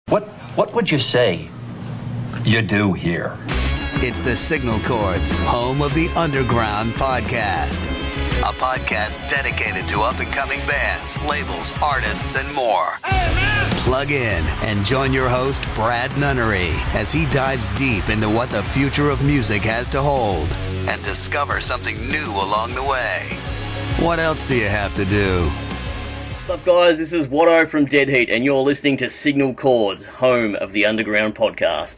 What would you say you do here? It's the Signal Chords, home of the Underground podcast. A podcast dedicated to up-and-coming bands, labels, artists, and more. Plug in and join your host, Brad Nunnery, as he dives deep into what the future of music has to hold and discover something new along the way. What else do you have to do? What's up, guys? This is Watto from Dead Heat, and you're listening to Signal Chords, home of the Underground podcast.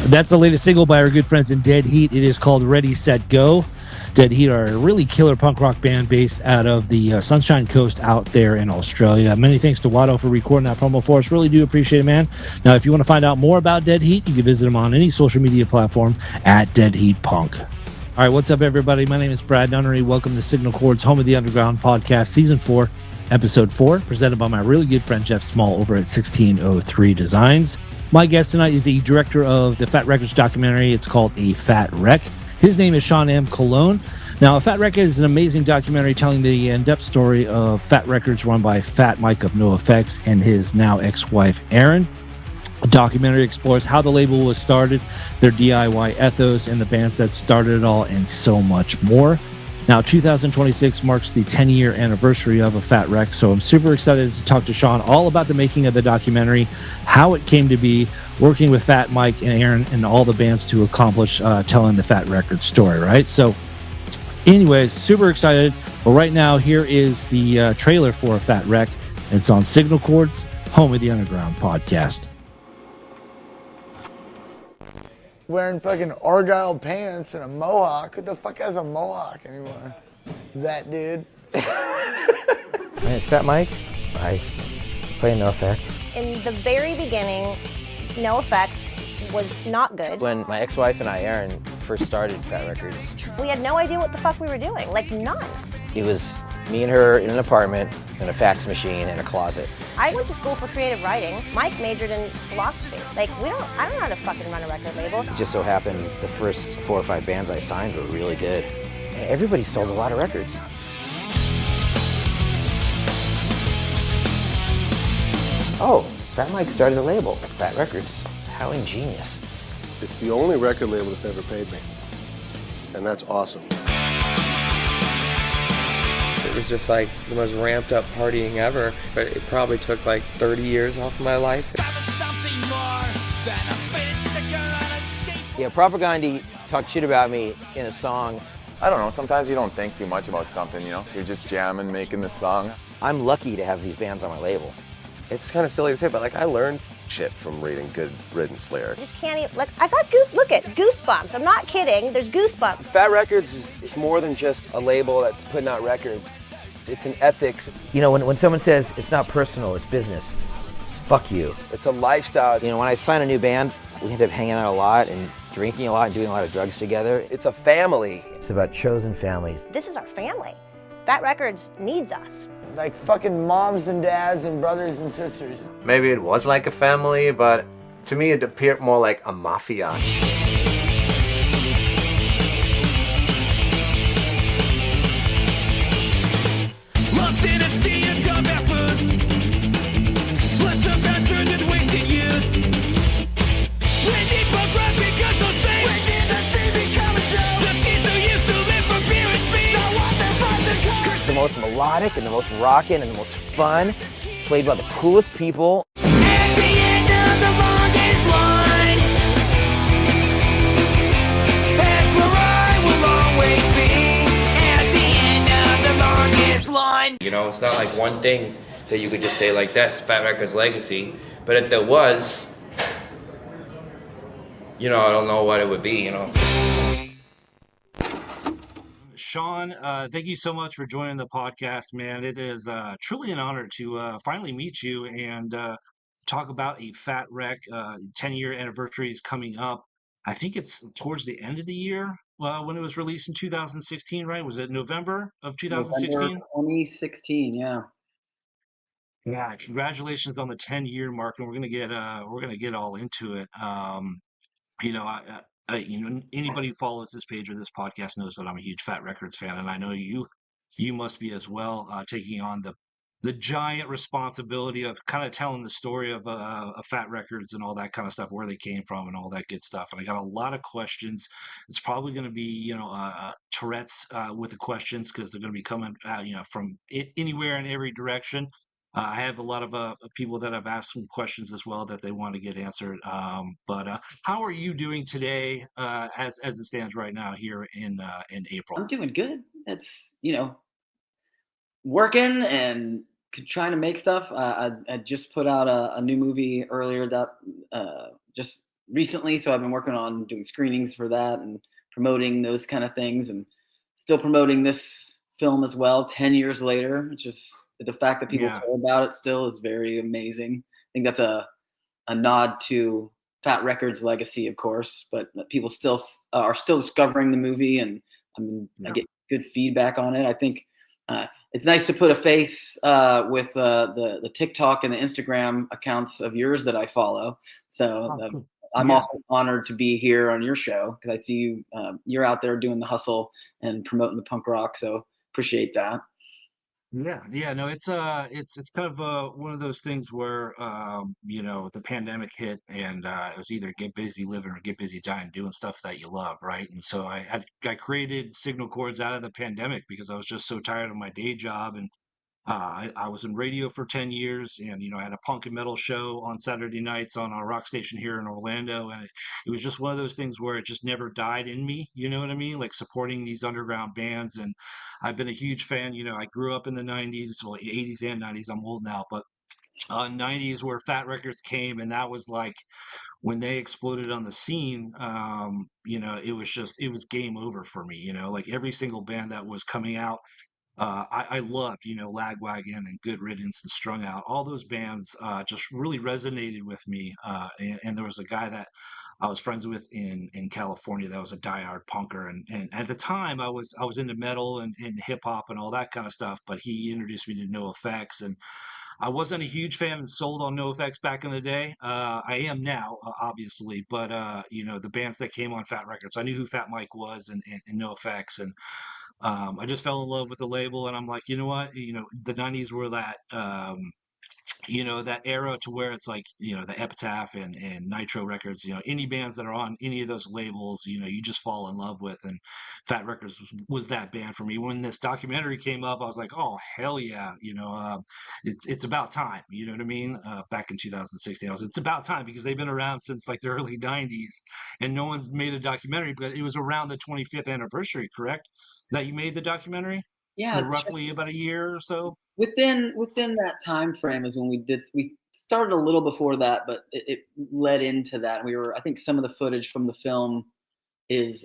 That's the latest single by our good friends in Dead Heat. It is called Ready, Set, Go. Dead Heat are a really killer punk rock band based out of the Sunshine Coast out there in Australia. Many thanks to Watto for recording that promo for us. Really do appreciate it, man. Now, if you want to find out more about Dead Heat, you can visit them on any social media platform at Dead Heat Punk. All right, what's up, everybody? My name is Brad Nunnery. Welcome to Signal Chords, home of the Underground podcast, Season 4, Episode 4, presented by my really good friend Jeff Small over at 1603 Designs. My guest tonight is the director of the Fat Wreck documentary. It's called A Fat Wreck. His name is Shaun M. Colón. Now, A Fat Wreck is an amazing documentary telling the in-depth story of Fat Records run by Fat Mike of NoFX and his now ex-wife, Erin. The documentary explores how the label was started, their DIY ethos, and the bands that started it all, and so much more. Now, 2026 marks the 10-year anniversary of A Fat Wreck, so I'm super excited to talk to Shaun all about the making of the documentary, how it came to be, working with Fat Mike and Erin and all the bands to accomplish telling the Fat Record story, right? So, anyways, super excited. But right now, here is the trailer for A Fat Wreck. It's on Signal Chords, home of the Underground podcast. Wearing fucking Argyle pants and a mohawk. Who the fuck has a mohawk anymore? That dude. My name's Fat Mike. I play NoFX. In the very beginning, NoFX was not good. When my ex-wife and I, Erin, first started Fat Records, We had no idea what the fuck we were doing, like none. it was me and her in an apartment, and a fax machine, and a closet. I went to school for creative writing. Mike majored in philosophy. Like, I don't know how to fucking run a record label. It just so happened the first 4 or 5 bands I signed were really good. And everybody sold a lot of records. Oh, Fat Mike started a label, Fat Records. How ingenious. It's the only record label that's ever paid me, and that's awesome. It was just like the most ramped up partying ever, but it probably took like 30 years off of my life. Yeah, Propaganda talked shit about me in a song. I don't know, sometimes you don't think too much about something, you know? You're just jamming, making the song. I'm lucky to have these bands on my label. It's kind of silly to say, but like I learned shit from reading good riddance lyrics. I just can't even, like, I got, look at goosebumps. I'm not kidding, there's goosebumps. Fat Records is more than just a label that's putting out records. It's an ethics. You know, when someone says it's not personal, it's business, fuck you. It's a lifestyle. You know, when I sign a new band, we end up hanging out a lot and drinking a lot and doing a lot of drugs together. It's a family. It's about chosen families. This is our family. Fat Records needs us. Like fucking moms and dads and brothers and sisters. Maybe it was like a family, but to me it appeared more like a mafia. Lost in a sea of combat boots. Flesh of bastard and wasted youth. We need punk rock because those things. We need the sea become a show. The kids who used to live for beer and speed. Now what they're find the car. It's the most melodic and the most rockin' and the most fun, played by the coolest people. At the end of the longest line, that's where I will always be. At the end of the longest line. You know, it's not like one thing that you could just say like that's Fat Records legacy. But if there was, you know, I don't know what it would be, you know. Shaun, thank you so much for joining the podcast, man. It is truly an honor to finally meet you and talk about a Fat Wreck. 10-year anniversary is coming up. I think it's towards the end of the year when it was released in 2016, right? Was it November of 2016? November 2016, yeah. Yeah, congratulations on the 10-year mark, and we're gonna get all into it. You know, you know, anybody who follows this page or this podcast knows that I'm a huge Fat Records fan, and I know you must be as well, taking on the giant responsibility of kind of telling the story of Fat Records and all that kind of stuff, where they came from and all that good stuff. And I got a lot of questions. It's probably going to be, you know, Tourette's with the questions because they're going to be coming, you know, from anywhere in every direction. I have a lot of people that have asked some questions as well that they want to get answered. But how are you doing today, as it stands right now here in April? I'm doing good. It's, you know, working and trying to make stuff. I just put out a new movie earlier that just recently, so I've been working on doing screenings for that and promoting those kind of things, and still promoting this film as well 10 years later. It's just the fact that people care about it still is very amazing. I think that's a nod to Fat Records' legacy, of course, but people still are still discovering the movie, and I get good feedback on it. I think it's nice to put a face with the TikTok and the Instagram accounts of yours that I follow. So I'm also honored to be here on your show because I see you. You're out there doing the hustle and promoting the punk rock. So appreciate that. Yeah, no, it's kind of one of those things where you know, the pandemic hit and it was either get busy living or get busy dying doing stuff that you love, right? And so I created Signal Chords out of the pandemic because I was just so tired of my day job, and I was in radio for 10 years, and you know, I had a punk and metal show on Saturday nights on a rock station here in Orlando, and it was just one of those things where it just never died in me, you know what I mean? Like supporting these underground bands, and I've been a huge fan. You know, I grew up in the 90s, well, 80s and 90s. I'm old now, but 90s where Fat Records came, and that was like when they exploded on the scene. You know, it was game over for me. You know, like every single band that was coming out. I loved, you know, Lagwagon and Good Riddance and Strung Out. All those bands just really resonated with me. And there was a guy that I was friends with in California that was a diehard punker. And at the time, I was into metal and hip hop and all that kind of stuff. But he introduced me to NoFX, and I wasn't a huge fan and sold on NoFX back in the day. I am now, obviously. But you know, the bands that came on Fat Records, I knew who Fat Mike was and NoFX, and I just fell in love with the label, and I'm like, you know what? You know, the 90s were that you know, that era to where it's like, you know, the Epitaph and Nitro Records, you know, indie bands that are on any of those labels, you know, you just fall in love with. And Fat Records was that band for me. When this documentary came up, I was like, oh, hell yeah. You know, it's about time. You know what I mean? Back in 2016, it's about time because they've been around since like the early 90s and no one's made a documentary, but it was around the 25th anniversary, correct? That you made the documentary? Yeah, Roughly about a year or so. Within that time frame is when we started a little before that, but it led into that. I think some of the footage from the film is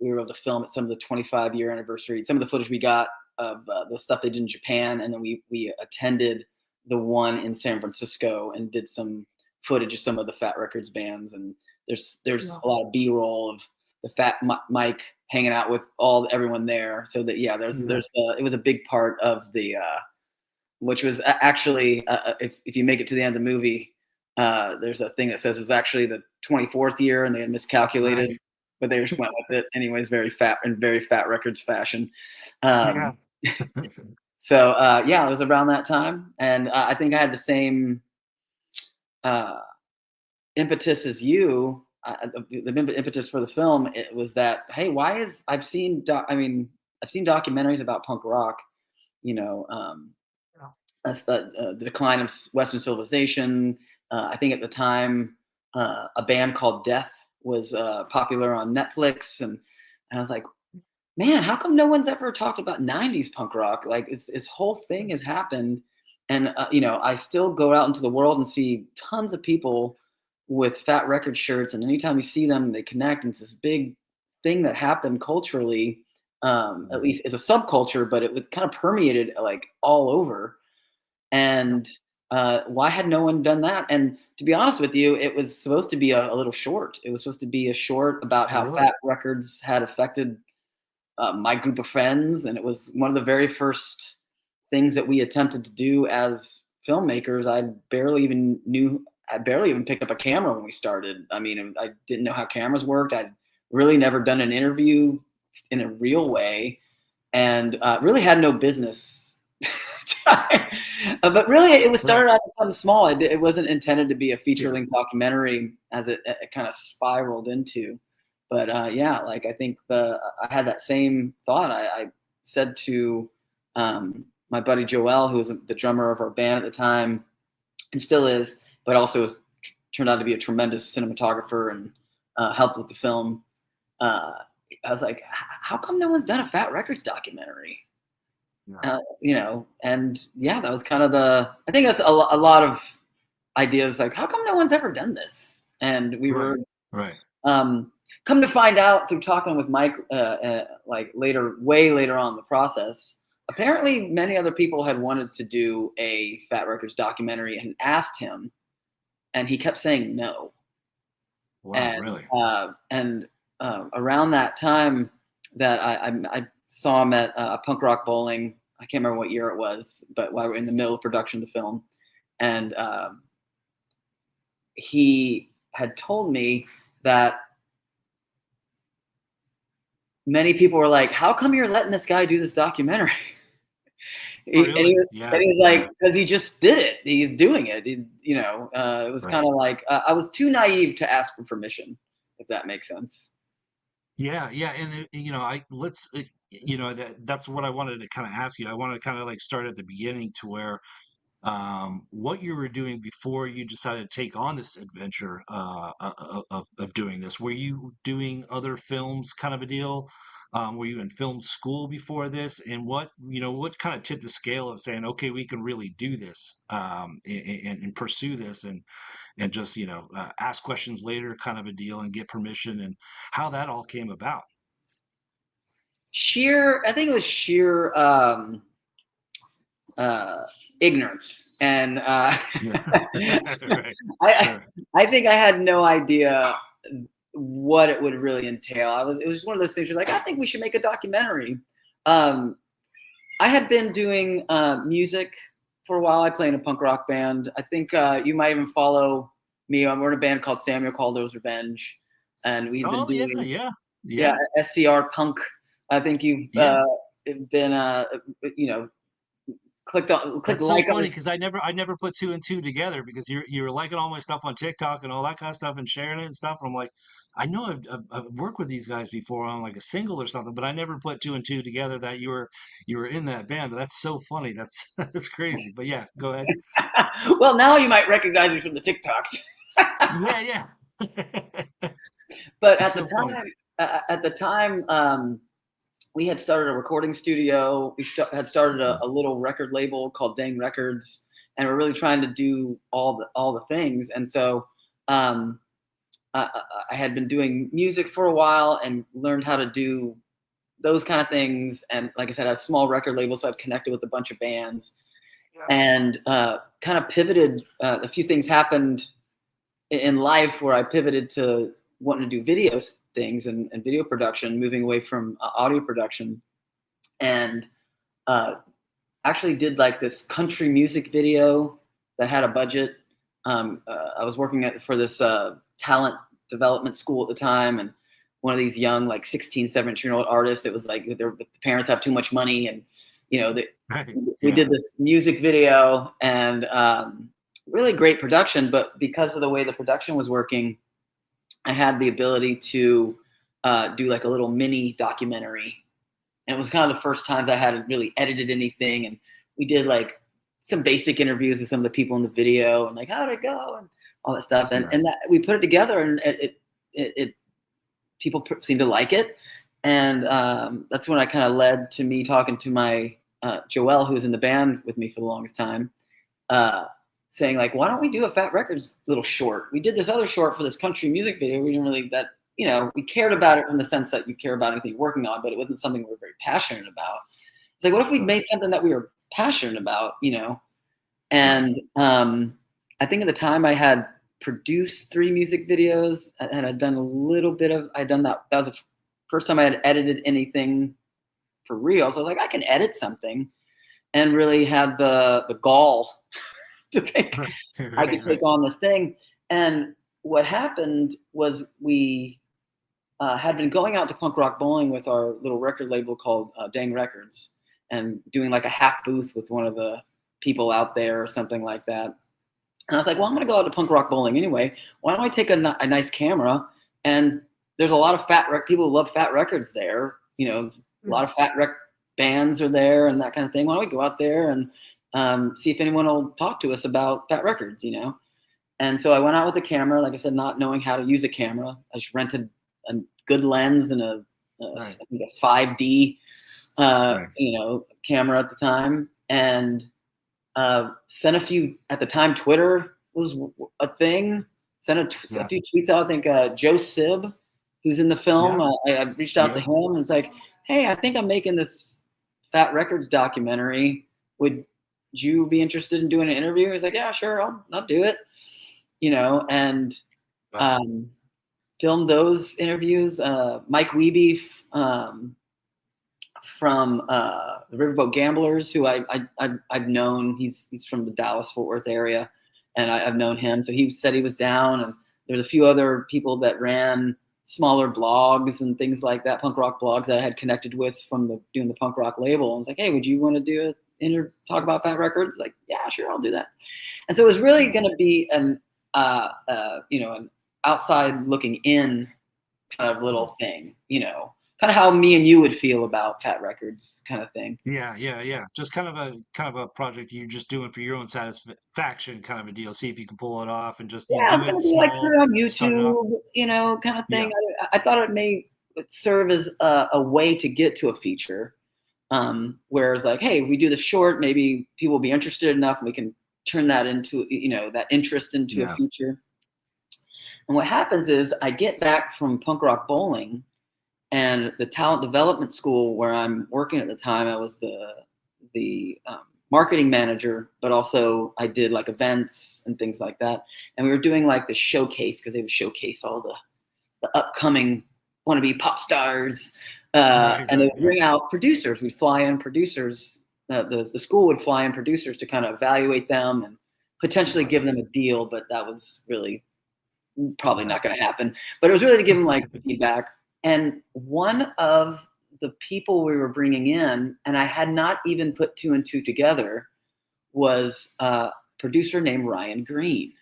we were able to film at some of the 25-year anniversary. Some of the footage we got of the stuff they did in Japan, and then we attended the one in San Francisco and did some footage of some of the Fat Records bands. And there's a lot of B-roll of the Fat Mike hanging out with everyone there. So that it was a big part of the which was actually if you make it to the end of the movie, there's a thing that says it's actually the 24th year and they had miscalculated. Right. But they just went with it anyways, very Fat Records fashion. So it was around that time, and I think I had the same impetus as you. The impetus for the film, it was that, hey, I've seen documentaries about punk rock, you know, that's the decline of Western civilization. I think at the time, a band called Death was popular on Netflix, and I was like, man, how come no one's ever talked about 90s punk rock? Like this whole thing has happened, and I still go out into the world and see tons of people with Fat Record shirts, and anytime you see them, they connect. And it's this big thing that happened culturally, at least as a subculture, but it kind of permeated like all over. And why had no one done that? And to be honest with you, it was supposed to be a little short. It was supposed to be a short about how Fat Records had affected my group of friends. And it was one of the very first things that we attempted to do as filmmakers. I barely even picked up a camera when we started. I mean, I didn't know how cameras worked. I'd really never done an interview in a real way, and really had no business. But really, it was started out as something small. It wasn't intended to be a feature-length documentary, as it kind of spiraled into. But like I think I had that same thought. I said to my buddy Joel, who was the drummer of our band at the time, and still is, but also turned out to be a tremendous cinematographer and helped with the film. I was like, how come no one's done a Fat Records documentary? That was kind of I think that's a lot of ideas, like, how come no one's ever done this? And we were come to find out through talking with Mike, like way later on in the process, apparently many other people had wanted to do a Fat Records documentary and asked him, and he kept saying no. Wow, and, really? Around that time that I saw him at a punk rock bowling. I can't remember what year it was, but while we were in the middle of production of the film, and he had told me that many people were like, how come you're letting this guy do this documentary? And he was like, because he just did it. He's doing it. It was kind of like, I was too naive to ask for permission, if that makes sense. Yeah. And, that's what I wanted to kind of ask you. I wanted to kind of like start at the beginning to where what you were doing before you decided to take on this adventure of doing this. Were you doing other films kind of a deal? Were you in film school before this? And what kind of tipped the scale of saying, okay, we can really do this and pursue this and just, ask questions later kind of a deal and get permission, and how that all came about? I think it was sheer ignorance. And I think I had no idea what it would really entail. It was just one of those things where, like, I think we should make a documentary. I had been doing music for a while. I play in a punk rock band. I think you might even follow me. We're in a band called Samuel Caldo's Revenge, and we've been doing SCR punk. I think you've been clicked That's so like on funny it. because I never put two and two together because you're liking all my stuff on TikTok and all that kind of stuff and sharing it and stuff. And I'm like, I know I've worked with these guys before on like a single or something, but I never put two and two together that you were in that band. But that's so funny. That's that's crazy. But yeah, go ahead. Well, now you might recognize me from the TikToks. Yeah, yeah. But That's so funny. at the time, we had started a recording studio. We had started a little record label called Dang Records, and we're really trying to do all the things. And so I had been doing music for a while and learned how to do those kind of things. And like I said, I had a small record label, so I've connected with a bunch of bands, and kind of pivoted. A few things happened in life where I pivoted to wanting to do video things and video production, moving away from audio production, and actually did like this country music video that had a budget. I was working for this talent development school at the time, and one of these young, like 16, 17-year-old artists, it was like the parents have too much money, and we did this music video, and really great production. But because of the way the production was working, I had the ability to do like a little mini documentary. And it was kind of the first times I hadn't really edited anything. And we did like some basic interviews with some of the people in the video and like, how'd it go? And all that stuff. And, and that, we put it together, and it people seemed to like it. And that's when I kind of led to me talking to my Joel, who was in the band with me for the longest time, saying like, why don't we do a Fat Records little short? We did this other short for this country music video. We didn't really, we cared about it in the sense that you care about anything you're working on, but it wasn't something we were very passionate about. It's like, what if we made something that we were passionate about, And I think at the time I had produced 3 music videos, and I'd done a little bit of, that was the first time I had edited anything for real. So I was like, I can edit something, and really had the gall to think I could take on this thing. And what happened was we had been going out to punk rock bowling with our little record label called Dang Records, and doing like a half booth with one of the people out there or something like that. And I was like, well, I'm going to go out to punk rock bowling anyway. Why don't I take a nice camera? And there's a lot of people who love Fat Records there. A lot of Fat Wreck bands are there and that kind of thing. Why don't we go out there and see if anyone will talk to us about Fat Records, And so I went out with a camera, like I said, not knowing how to use a camera. I just rented a good lens and I think a 5D, camera at the time, and sent a few. At the time, Twitter was a thing. Sent a few tweets out. I think Joe Sib, who's in the film, I reached out to him and was like, hey, I think I'm making this Fat Records documentary. Would you be interested in doing an interview? He's like, yeah, sure, I'll do it. And filmed those interviews. Mike Wiebe from the Riverboat Gamblers, who I've known. He's from the Dallas-Fort Worth area, and I've known him. So he said he was down, and there's a few other people that ran smaller blogs and things like that, punk rock blogs that I had connected with from doing the punk rock label. I was like, hey, would you want to talk about Fat Records? Like, yeah, sure, I'll do that. And so it was really going to be an outside looking in kind of little thing, kind of how me and you would feel about Fat Records kind of thing. Yeah. Just kind of a project you're just doing for your own satisfaction, kind of a deal. See if you can pull it off, and just it's going to be like put it on YouTube, kind of thing. Yeah. I thought it may serve as a way to get to a feature. Whereas like, hey, if we do the short, maybe people will be interested enough, and we can turn that into, that interest into a feature. And what happens is I get back from punk rock bowling, and the talent development school where I'm working at the time, I was the marketing manager, but also I did like events and things like that. And we were doing like the showcase, because they would showcase all the upcoming wannabe pop stars. And they would bring out producers. We'd fly in producers. The school would fly in producers to kind of evaluate them and potentially give them a deal, but that was really probably not going to happen. But it was really to give them like feedback. And one of the people we were bringing in, and I had not even put 2 and 2 together, was a producer named Ryan Green.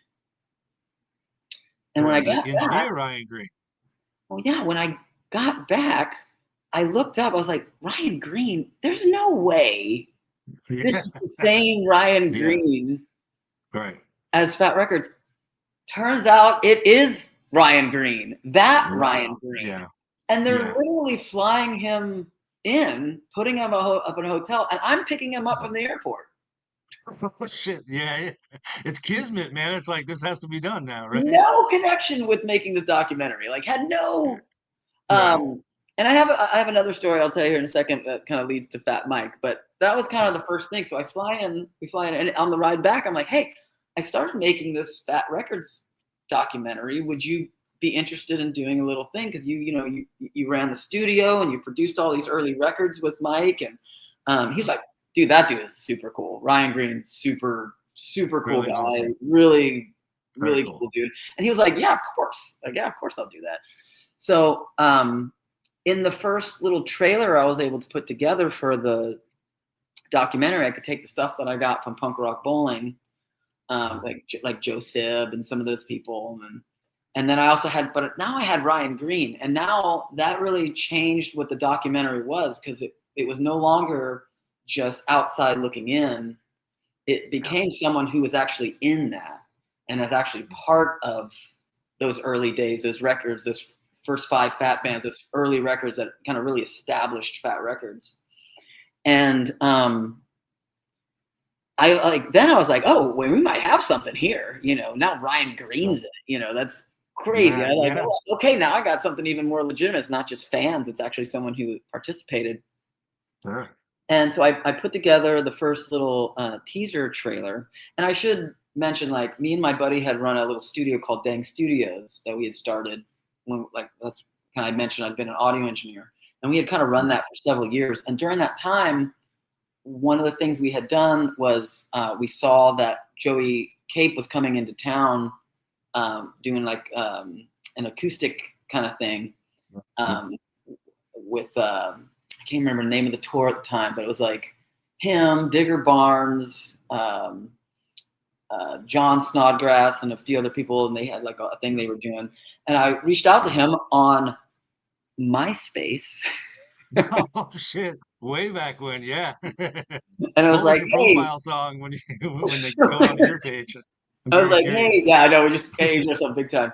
And when I got engineer back, Ryan Green. well, yeah, when I got back, I looked up. I was like, Ryan Green. There's no way this is the same Ryan Green as Fat Records. Turns out it is Ryan Green. That Ryan Green. Yeah. And they're literally flying him in, putting him up in a hotel, and I'm picking him up from the airport. Oh shit! Yeah, it's kismet, man. It's like this has to be done now, right? No connection with making this documentary. Like, had no. And I have another story I'll tell you here in a second that kind of leads to Fat Mike, but that was kind of the first thing. So we fly in, and on the ride back, I'm like, hey, I started making this Fat Records documentary. Would you be interested in doing a little thing? Because you ran the studio and you produced all these early records with Mike, and he's like, dude, that dude is super cool. Ryan Green's super cool guy, awesome. really cool dude. And he was like, yeah, of course. Like, yeah, of course I'll do that. So in the first little trailer I was able to put together for the documentary, I could take the stuff that I got from Punk Rock Bowling, like Joe Sib and some of those people, and then I also had, but now I had Ryan Green, and now that really changed what the documentary was, because it was no longer just outside looking in. It became someone who was actually in that and is actually part of those early days, those records, those first 5 Fat bands, those early records that kind of really established Fat Records. And I was like, oh, well, we might have something here, now Ryan Green's it, that's crazy. I was like, oh, okay, now I got something even more legitimate. It's not just fans, it's actually someone who participated. And so I put together the first little teaser trailer. And I should mention, like, me and my buddy had run a little studio called Dang Studios that we had started when, that's kind of, I mentioned I'd been an audio engineer. And we had kind of run that for several years. And during that time, one of the things we had done was we saw that Joey Cape was coming into town doing like an acoustic kind of thing with I can't remember the name of the tour at the time, but it was like him, Digger Barnes, John Snodgrass, and a few other people, and they had like a thing they were doing. And I reached out to him on MySpace. Oh shit! Way back when, yeah. And I was like, your hey, profile song when they go on your page. I was like, hey, yeah, I know, we just aged ourselves big time.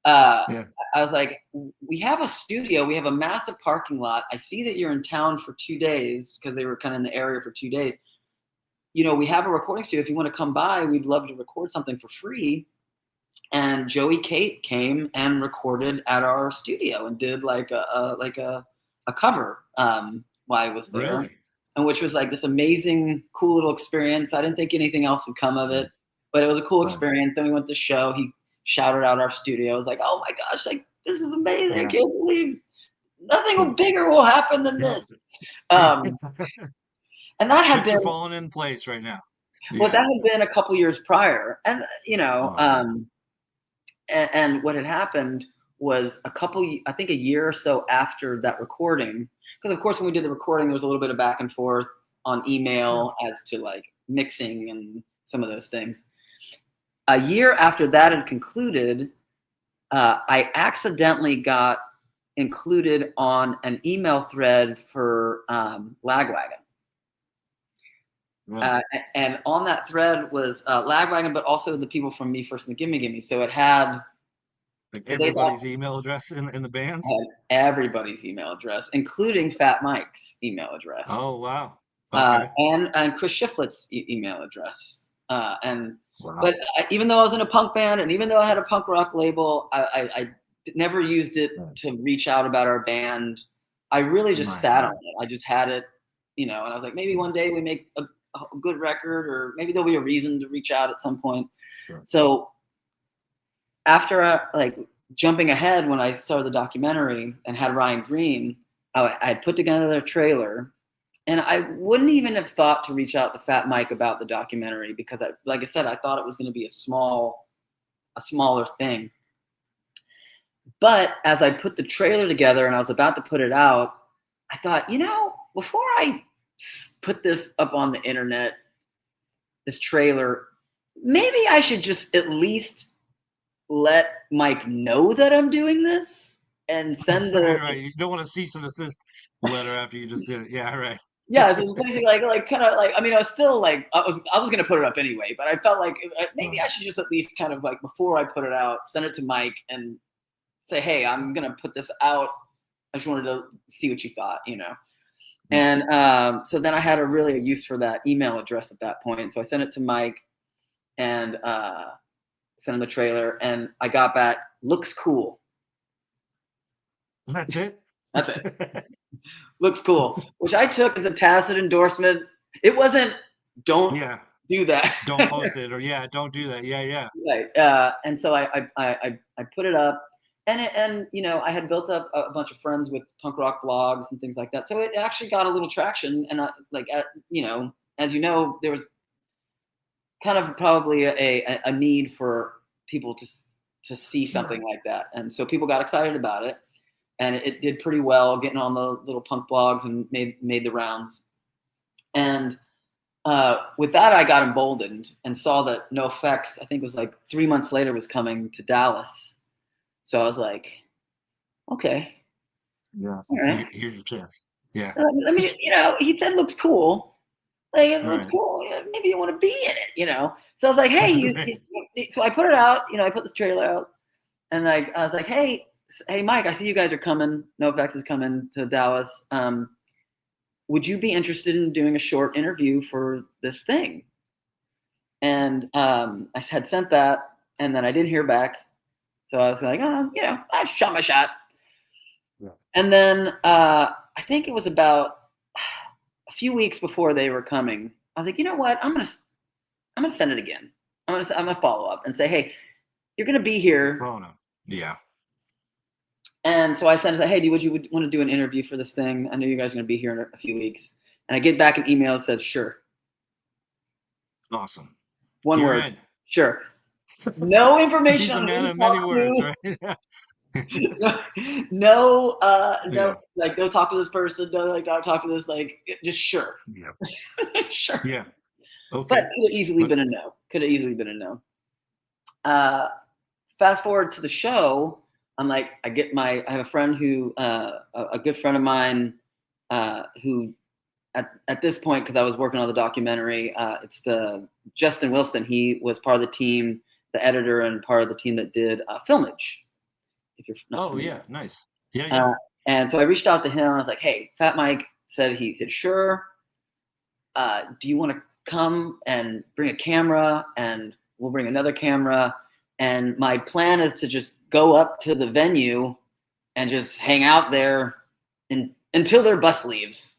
I was like, we have a studio, we have a massive parking lot. I see that you're in town for 2 days, because they were kind of in the area for 2 days. We have a recording studio. If you want to come by, we'd love to record something for free. And Joey Cape came and recorded at our studio and did like a cover while I was there. Really? And which was like this amazing, cool little experience. I didn't think anything else would come of it, but it was a cool experience. Then we went to the show. He shouted out our studio. I was like, oh my gosh, like, this is amazing. I can't believe nothing bigger will happen than this. And that had been falling in place right now. Well, that had been a couple years prior. And, and what had happened was I think a year or so after that recording, because of course when we did the recording, there was a little bit of back and forth on email as to like mixing and some of those things. A year after that had concluded, I accidentally got included on an email thread for Lagwagon. And on that thread was Lagwagon, but also the people from Me First and the Gimme Gimme. So it had like everybody's email address in the bands? Everybody's email address, including Fat Mike's email address. Oh, wow. Okay. And Chris Shiflett's email address. But even though I was in a punk band and even though I had a punk rock label, I never used it to reach out about our band. I really just sat on it. I just had it, and I was like, maybe one day we make a good record, or maybe there'll be a reason to reach out at some point. Sure. So after jumping ahead, when I started the documentary and had Ryan Green, I had put together a trailer, and I wouldn't even have thought to reach out to Fat Mike about the documentary, because like I said, I thought it was going to be a smaller thing. But as I put the trailer together and I was about to put it out, I thought, before I put this up on the internet, this trailer. Maybe I should just at least let Mike know that I'm doing this and send the right. You don't want to cease and desist letter after you just did it. Yeah, right. Yeah, so it's basically like kind of like, I mean, I was still like, I was gonna put it up anyway, but I felt like maybe I should just at least kind of like before I put it out, send it to Mike and say, hey, I'm gonna put this out. I just wanted to see what you thought, you know. And so then I had a use for that email address at that point. So I sent it to Mike and sent him the trailer, and I got back, looks cool. That's it. That's it. Looks cool, which I took as a tacit endorsement. It wasn't don't do that. Don't post it, or don't do that. Yeah. Right. And so I put it up, and you know, I had built up a bunch of friends with punk rock blogs and things like that. So it actually got a little traction, and you know, as you know, there was kind of probably a need for people to see something like that, and so people got excited about it. And it did pretty well, getting on the little punk blogs and made the rounds. And with that, I got emboldened and saw that NoFX, I think it was like 3 months later, was coming to Dallas. So I was like, okay. Yeah. All right. Here's your chance. Yeah. I mean, you know, he said looks cool. Like, it looks cool. Maybe you want to be in it, you know? So I was like, hey, so I put it out, you know, I put this trailer out. And I was like, hey, Mike, I see you guys are coming. NoFX is coming to Dallas. Would you be interested in doing a short interview for this thing? And I had sent that, and then I didn't hear back. So I was like, oh, you know, I shot my shot. Yeah. And then I think it was about a few weeks before they were coming. I was like, you know what? I'm gonna send it again. I'm gonna follow up and say, hey, you're gonna be here. Oh no. Yeah. And so I sent it, hey, would you want to do an interview for this thing? I know you guys are going to be here in a few weeks. And I get back an email that says, sure. Awesome. One word. In. Sure. No information on who to talk to. Right? No, like, go talk to this person. No, like, don't talk to this. Like, just sure. Yeah. Sure. Yeah. Okay. But could have easily been a no. Fast forward to the show. I'm like, I have a friend who, a good friend of mine, who at this point, because I was working on the documentary, it's Justin Wilson. He was part of the team, the editor, and part of the team that did Filmage. If you're not familiar. Yeah, nice. Yeah. And so I reached out to him. I was like, hey, Fat Mike said, sure. Do you want to come and bring a camera? And we'll bring another camera. And my plan is to just go up to the venue and just hang out there until their bus leaves.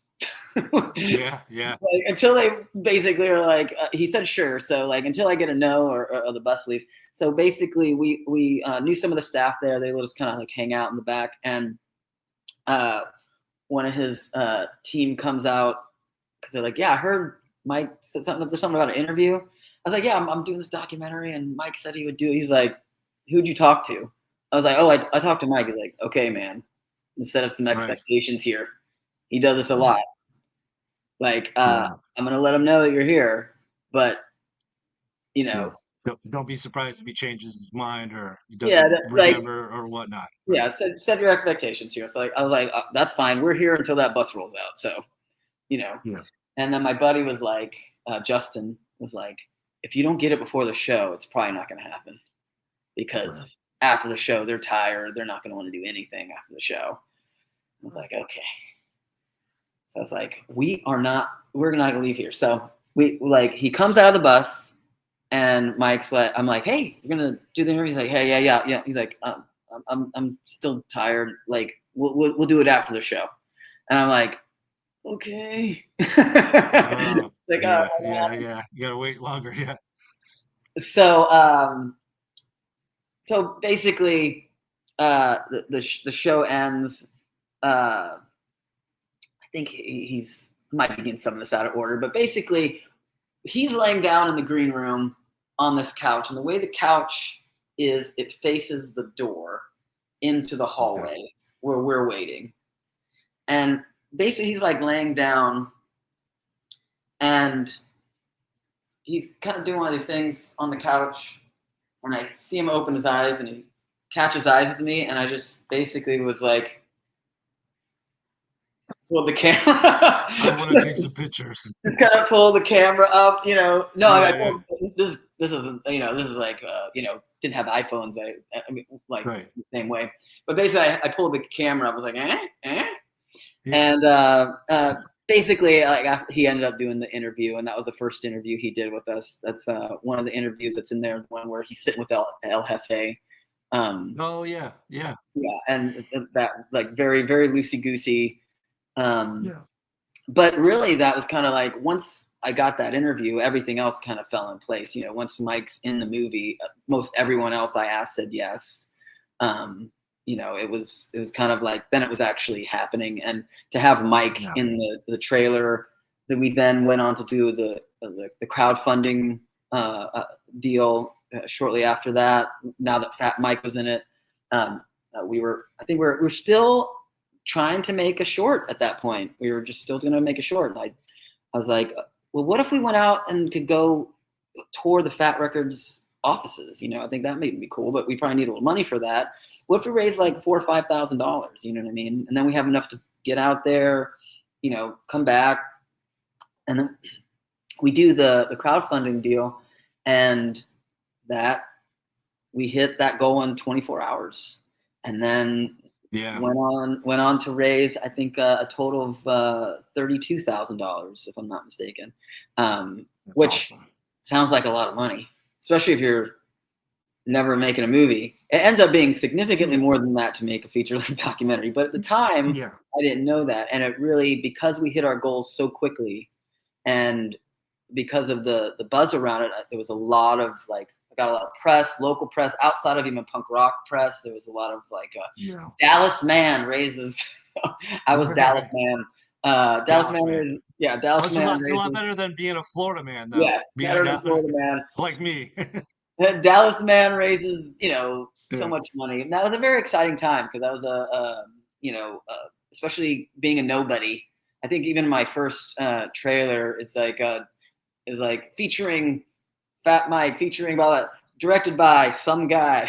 Yeah. Like, until they basically are like, he said sure. So like until I get a no or the bus leaves. So basically we knew some of the staff there. They let us kind of like hang out in the back. And one of his team comes out because they're like, yeah, I heard Mike said something about an interview. I was like, yeah, I'm doing this documentary, and Mike said he would do it. He's like, who'd you talk to? I was like, oh, I talked to Mike. He's like, okay, man, let's set up some expectations here. He does this a lot. Like, I'm going to let him know that you're here, but, you know. Don't be surprised if he changes his mind or he doesn't remember or whatnot. Yeah, set your expectations here. So like, I was like, that's fine. We're here until that bus rolls out. So, you know. Yeah. And then my buddy was like, Justin was like, if you don't get it before the show, it's probably not going to happen. Because after the show, they're tired. They're not going to want to do anything after the show. I was like, okay. So I was like, we're not going to leave here. So he comes out of the bus, and Mike's like, I'm like, hey, you're going to do the interview? He's like, hey, yeah. He's like, I'm still tired. Like, we'll do it after the show. And I'm like, okay. Like, yeah. You gotta wait longer. Yeah. So, so basically, the show ends. I think he's might be getting some of this out of order, but basically, he's laying down in the green room on this couch, and the way the couch is, it faces the door into the hallway where we're waiting, and basically he's like laying down, and he's kind of doing one of these things on the couch, and I see him open his eyes, and he catches eyes with me, and I just basically was like, pulled the camera. I want to take some pictures. Just kind of pull the camera up, you know. No, Yeah, this isn't, you know, this is like, you know, didn't have iPhones. I mean, like the same way. But basically, I pulled the camera up. I was like, Yeah. and basically, like he ended up doing the interview, and that was the first interview he did with us. That's one of the interviews that's in there, one where he's sitting with El Jefe. Oh yeah. Yeah, and that like very very loosey goosey. But really, that was kind of like once I got that interview, everything else kind of fell in place. You know, once Mike's in the movie, most everyone else I asked said yes. You know, it was kind of like then it was actually happening, and to have Mike in the trailer, that we then went on to do the crowdfunding deal shortly after that. Now that Fat Mike was in it, we're still trying to make a short at that point. We were just still going to make a short. And I was like, well, what if we went out and could go tour the Fat Records offices? You know, I think that may be cool, but we probably need a little money for that. What if we raise like $4,000 or $5,000? You know what I mean? And then we have enough to get out there, you know, come back, and then we do the crowdfunding deal, and that we hit that goal in 24 hours, and then went on to raise, I think, a total of $32,000, if I'm not mistaken, which sounds like a lot of money, especially if you're never making a movie. It ends up being significantly more than that to make a feature-length documentary. But at the time, I didn't know that, and it really, because we hit our goals so quickly, and because of the buzz around it, there was a lot of like. I got a lot of press, local press, outside of even punk rock press. There was a lot of like Dallas Man raises. I was Dallas Man. Dallas Man. Dallas Man. It's a lot better than being a Florida man, though. Yes, better than Florida Man. Like me. Dallas Man raises, you know, so much money. And that was a very exciting time because that was you know, especially being a nobody. I think even my first trailer is like featuring Fat Mike, featuring directed by some guy.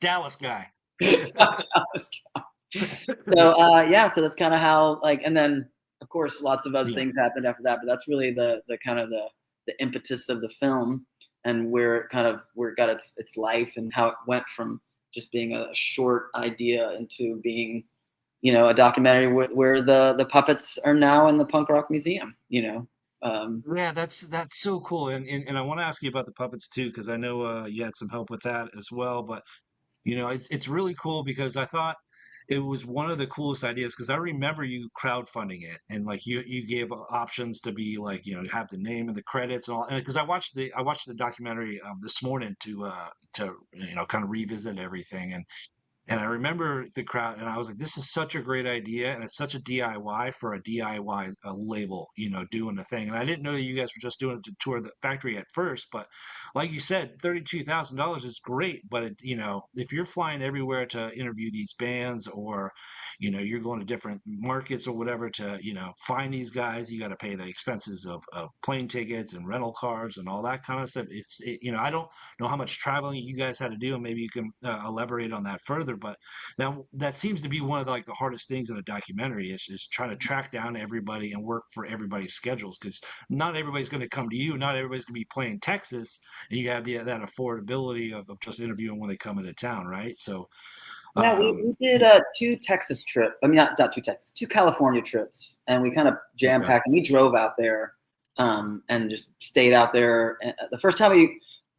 Dallas guy. Dallas guy. So so that's kind of how like, and then of course lots of other things happened after that, but that's really the kind of the impetus of the film, and where it got its life, and how it went from just being a short idea into being, you know, a documentary where the puppets are now in the Punk Rock Museum, you know. Yeah, that's so cool, and I want to ask you about the puppets too, because I know you had some help with that as well. But you know, it's really cool because I thought it was one of the coolest ideas, because I remember you crowdfunding it, and like you gave options to be like, you know, have the name and the credits and all, and because I watched the documentary this morning to you know, kind of revisit everything, and I remember the crowd, and I was like, this is such a great idea, and it's such a DIY for a DIY label, you know, doing the thing. And I didn't know that you guys were just doing it to tour the factory at first, but like you said, $32,000 is great. But, you know, if you're flying everywhere to interview these bands, or, you know, you're going to different markets or whatever to, you know, find these guys, you got to pay the expenses of plane tickets and rental cars and all that kind of stuff. You know, I don't know how much traveling you guys had to do, and maybe you can elaborate on that further. But now that seems to be one of the hardest things in a documentary is trying to track down everybody and work for everybody's schedules, because not everybody's going to come to you. Not everybody's going to be playing Texas, and you have that affordability of just interviewing when they come into town, right? So yeah, we did two Texas trips. I mean, not two Texas, two California trips, and we kind of jam packed. And we drove out there and just stayed out there. The first time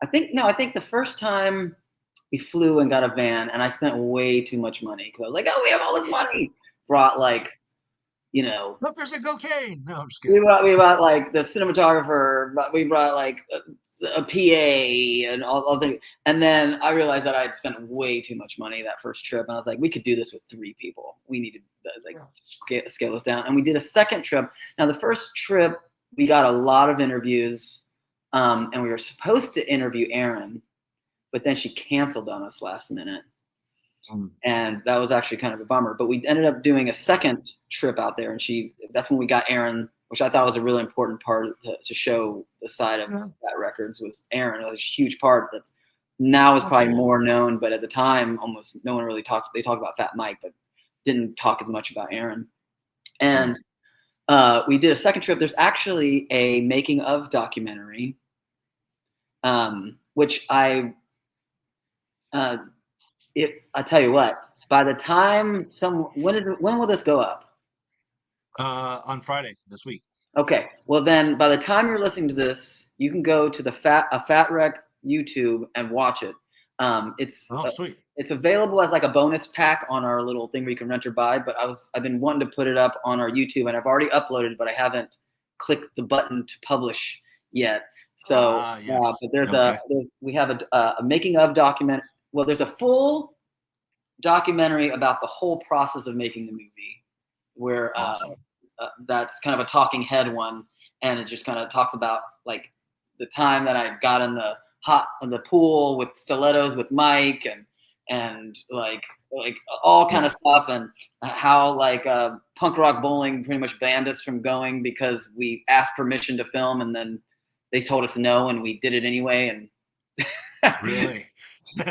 I think the first time we flew and got a van, and I spent way too much money because I was like, oh, we have all this money. Brought like, you know, 1% cocaine. No, I'm just kidding. We brought like the cinematographer, but we brought like a PA and all things. And then I realized that I had spent way too much money that first trip, and I was like, we could do this with 3 people. We needed to scale this down. And we did a second trip. Now the first trip, we got a lot of interviews, and we were supposed to interview Erin, but then she canceled on us last minute. And that was actually kind of a bummer. But we ended up doing a second trip out there, and that's when we got Erin which I thought was a really important part to show the side of Fat Records, was Aaron. It was a huge part that's now is probably more known, but at the time, almost no one really talked. They talked about Fat Mike, but didn't talk as much about Aaron. And we did a second trip. There's actually a making of documentary, which I tell you what. By the time when will this go up? On Friday this week. Okay. Well, then by the time you're listening to this, you can go to the Fat Wreck YouTube and watch it. Sweet. It's available as like a bonus pack on our little thing where you can rent or buy. But I've been wanting to put it up on our YouTube, and I've already uploaded, but I haven't clicked the button to publish yet. So, but we have a making of document. Well, there's a full documentary about the whole process of making the movie, where that's kind of a talking head one, and it just kind of talks about like the time that I got in the pool with stilettos with Mike and like all kind of stuff, and how like Punk Rock Bowling pretty much banned us from going because we asked permission to film and then they told us no and we did it anyway. And really,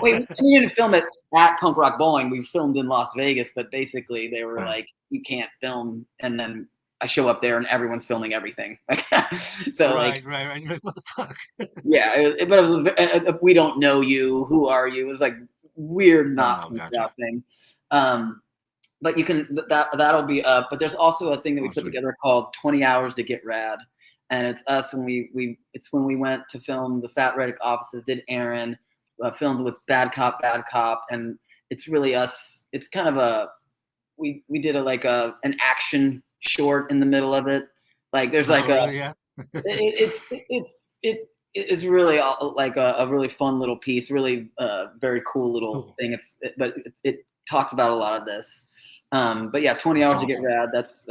we didn't film it at Punk Rock Bowling. We filmed in Las Vegas, but basically they were like, you can't film, and then I show up there and everyone's filming everything. So right. You're like, what the fuck? Yeah, but it was we don't know you. Who are you? It was like weird, not out thing. But you can that'll be up. But there's also a thing that we put together called 20 Hours to Get Rad, and it's us when we went to film the Fat Wreck offices. Did Aaron filmed with Bad Cop, and it's really us. It's kind of we did an action short in the middle of it. Like there's like it's really like a really fun little piece, really very cool little thing. But it talks about a lot of this. But yeah, 20 Hours to Get Rad. That's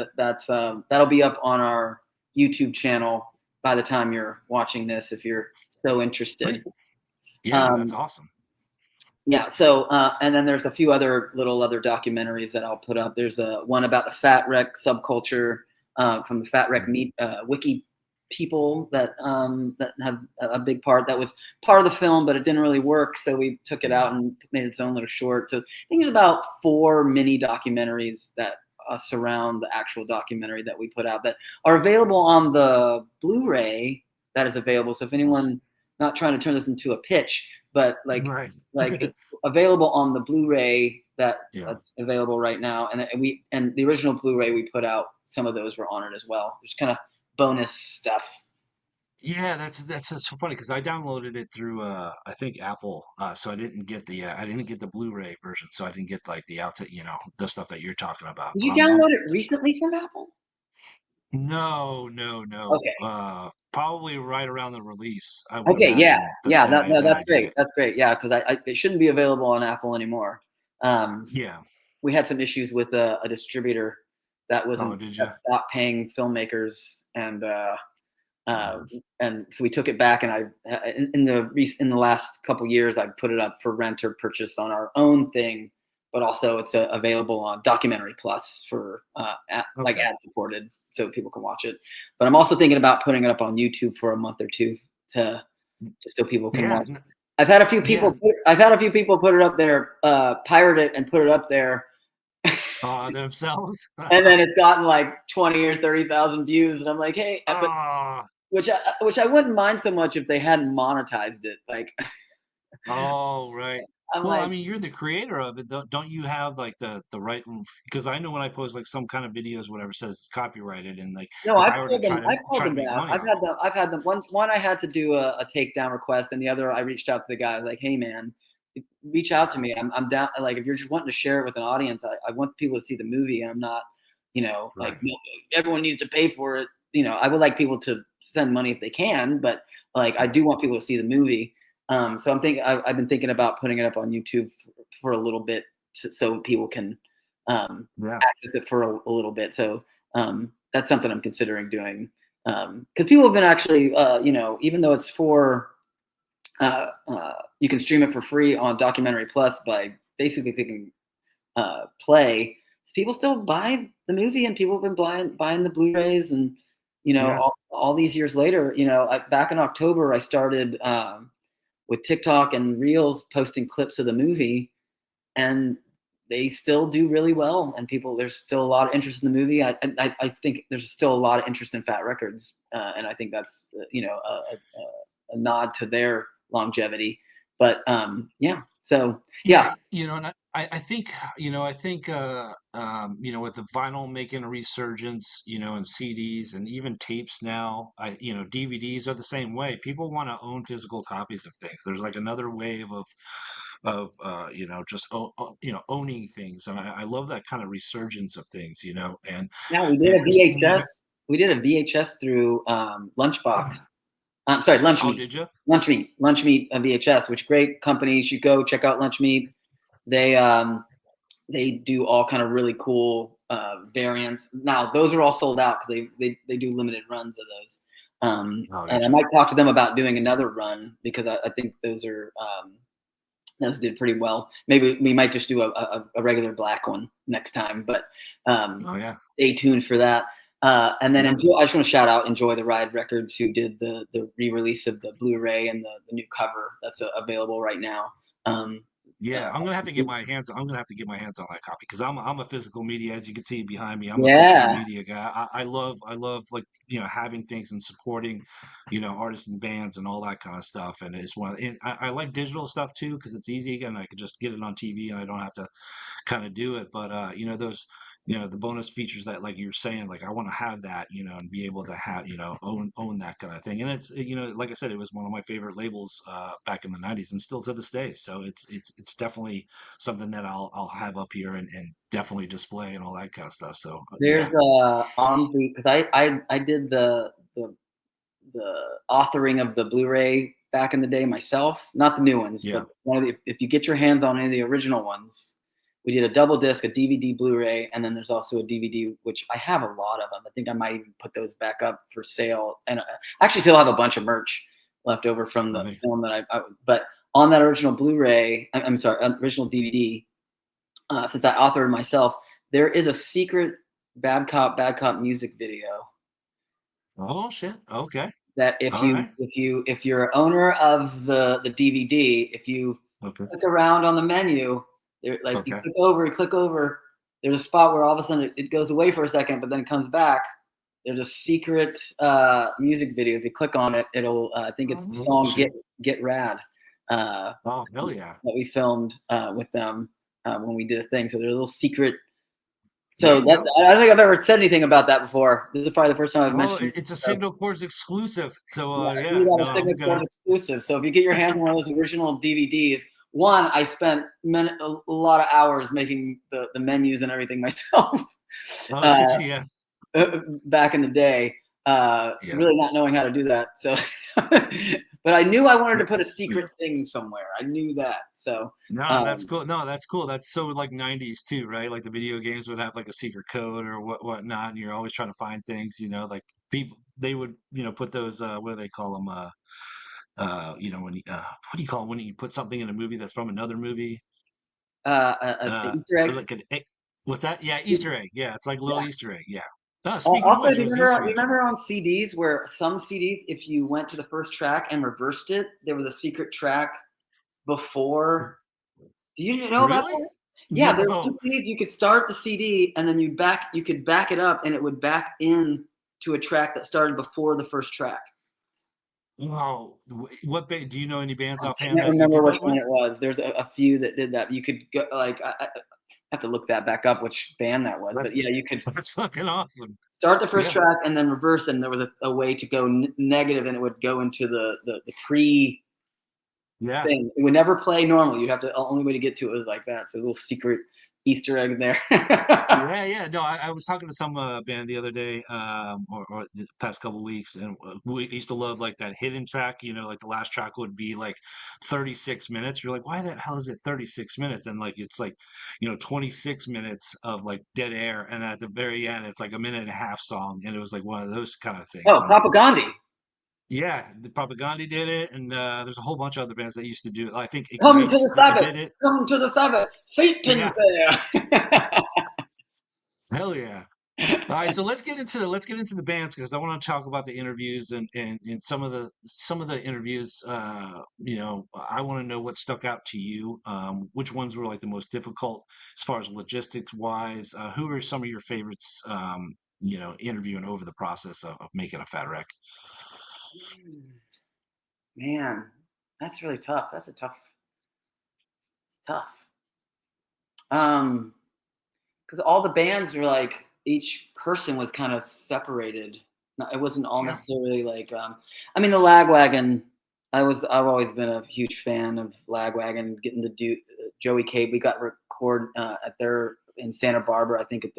that'll be up on our YouTube channel by the time you're watching this, if you're so interested. Yeah, that's awesome. Yeah. So, and then there's a few other documentaries that I'll put up. There's one about the Fat Wreck subculture from the Fat Wreck wiki people that have a big part. That was part of the film, but it didn't really work, so we took it out and made its own little short. So I think there's about 4 mini documentaries that surround the actual documentary that we put out that are available on the Blu-ray that is available. So if anyone, not trying to turn this into a pitch, but like it's available on the Blu-ray that's available right now. And the original Blu-ray we put out, some of those were on it as well. Just kind of bonus stuff. Yeah, that's so funny because I downloaded it through I think Apple, so I didn't get the Blu-ray version, so I didn't get like the stuff that you're talking about. Did you download it recently from Apple? No. Okay. Probably right around the release. Okay, that's great. That's great. Yeah, because it shouldn't be available on Apple anymore. We had some issues with a distributor that that stopped paying filmmakers, and so we took it back. And in the last couple years, I put it up for rent or purchase on our own thing, but also it's available on Documentary Plus for like ad supported, so people can watch it. But I'm also thinking about putting it up on YouTube for a month or two just so people can watch it. I've had a few people put it up there, pirate it and put it up there themselves. And then it's gotten like 20 or 30,000 views, and I'm like, hey, which I wouldn't mind so much if they hadn't monetized it. Like, right. I mean, you're the creator of it. Don't you have like the right? Because I know when I post like some kind of videos, whatever, says copyrighted, and like no, I pulled them down. I've had them. One I had to do a takedown request, and the other I reached out to the guy. I was like, hey man, reach out to me. I'm down. Like if you're just wanting to share it with an audience, I want people to see the movie, and I'm not, like everyone needs to pay for it. I would like people to send money if they can, but like I do want people to see the movie. So I've been thinking about putting it up on YouTube for a little bit, so people can access it for a little bit. So that's something I'm considering doing, because people have been actually, even though it's for, you can stream it for free on Documentary Plus by basically clicking play. So people still buy the movie, and people have been buying the Blu-rays, and you know, Yeah. all these years later, you know, back in October, I started with TikTok and Reels posting clips of the movie, and they still do really well. And there's still a lot of interest in the movie. I think there's still a lot of interest in Fat Records, and I think that's you know a nod to their longevity. But yeah, so yeah. You know, and I think, you know, you know, with the vinyl making a resurgence, you know, and CDs and even tapes now, you know, DVDs are the same way. People want to own physical copies of things. There's like another wave of you know, just you know, owning things, and I love that kind of resurgence of things, you know. And Yeah, we did a VHS. We did a VHS through Lunchbox. I'm sorry, Lunch Oh, Meat. did you? Lunch Meat VHS, which great company. You should go check out Lunch Meat. They do all kind of really cool variants. Now those are all sold out because they do limited runs of those. And I might talk to them about doing another run because I think those did pretty well. Maybe we might just do a regular black one next time. But stay tuned for that. And then I just want to shout out Enjoy the Ride Records, who did the re-release of the Blu-ray and the new cover that's available right now. Yeah, I'm gonna have to get my hands. I'm gonna have to get my hands on that copy because I'm a physical media, as you can see behind me. I'm a physical media guy. I love like, you know, having things and supporting, you know, artists and bands and all that kind of stuff. And it's and I like digital stuff too because it's easy and I can just get it on TV and I don't have to kind of do it. But you know, those, you know, the bonus features that, like you're saying, like I want to have that, you know, and be able to have, you know, own that kind of thing. And it's, you know, like I said, it was one of my favorite labels back in the 90s and still to this day. So it's definitely something that I'll have up here and definitely display and all that kind of stuff. So there's on the, because I did the authoring of the Blu-ray back in the day myself, not the new ones, but one of the, if you get your hands on any of the original ones, we did a double disc, a DVD, Blu-ray, and then there's also a DVD, which I have a lot of them. I think I might even put those back up for sale. And I actually still have a bunch of merch left over from the film that but on that original Blu-ray, I'm sorry, original DVD, since I authored myself, there is a secret Bad Cop music video. Oh shit! Okay. That if you're an owner of the DVD, if you click around on the menu, there, like you click over, there's a spot where all of a sudden it goes away for a second, but then it comes back. There's a secret music video. If you click on it, it'll I think it's the song Get Rad. Oh hell yeah! That we filmed with them when we did a thing. So there's a little secret. So I don't think I've ever said anything about that before. This is probably the first time I've mentioned. It's a Signal Chords exclusive. So Signal Chords exclusive. So if you get your hands on one of those original DVDs, one, I spent a lot of hours making the menus and everything myself. Back in the day, really not knowing how to do that. So, but I knew I wanted to put a secret thing somewhere. I knew that. So that's cool. No, that's cool. That's so like 90s too, right? Like the video games would have like a secret code or whatnot, and you're always trying to find things. You know, like people they would, you know, put those what do they call them? You know, when you, what do you call it when you put something in a movie that's from another movie? Easter egg. Like what's that? Yeah, Easter egg. Yeah, it's like a little Easter egg. Yeah. Also, do you remember on CDs where some CDs, if you went to the first track and reversed it, there was a secret track before? Do you know about that? Yeah, there were some CDs you could start the CD and then you could back it up and it would back in to a track that started before the first track. Wow, what do you know any bands offhand? I can't remember which one it was. There's a few that did that. You could go like I have to look that back up which band that was. But yeah, you could. That's fucking awesome. Start the first track and then reverse it. And there was a way to go negative, and it would go into the pre thing. It would never play normal. You'd have to. The only way to get to it was like that. So a little secret Easter egg there. Yeah. No, I was talking to some band the other day, or the past couple of weeks, and we used to love like that hidden track. You know, like the last track would be like 36 minutes. You're like, why the hell is it 36 minutes? And like it's like, you know, 26 minutes of like dead air, and at the very end, it's like a minute and a half song, and it was like one of those kind of things. Oh, Propaganda. Yeah, the Propaganda did it, and there's a whole bunch of other bands that used to do it. I think Come to the Sabbath. Come to the Sabbath. Satan's there. Hell yeah! right, so let's get into the bands, because I want to talk about the interviews and some of the interviews. I want to know what stuck out to you. Which ones were like the most difficult as far as logistics wise? Who are some of your favorites? Interviewing over the process of making a Fat Wreck. Man, that's really tough. It's tough. Because all the bands were like, each person was kind of separated. It wasn't all necessarily like, the Lagwagon. I've always been a huge fan of Lagwagon. Getting to do Joey Cade, we got record in Santa Barbara. I think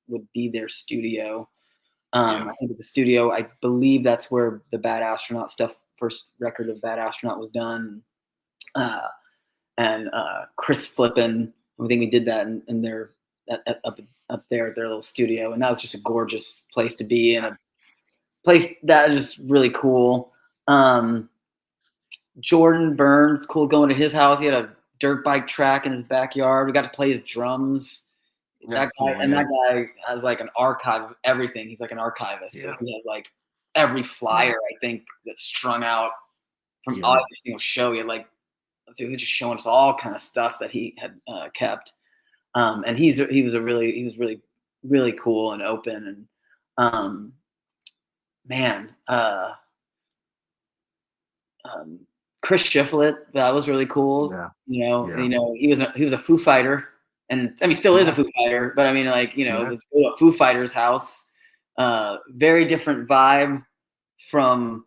would be their studio. I think at the studio, I believe that's where the Bad Astronaut stuff, first record of Bad Astronaut was done. And Chris Flippin, I think we did that in their up there at their little studio, and that was just a gorgeous place to be, and a place that is just really cool. Jordan Burns, cool going to his house. He had a dirt bike track in his backyard. We got to play his drums. That guy has like an archive of everything. He's like an archivist. So he has like every flyer, I think, that's strung out from every single show. He had like, he was just showing us all kind of stuff that he had kept. And he was really, really cool and open. And Chris Shiflett, that was really cool. He was a Foo Fighter. And still is a Foo Fighter, but let's go to a Foo Fighters house. Very different vibe from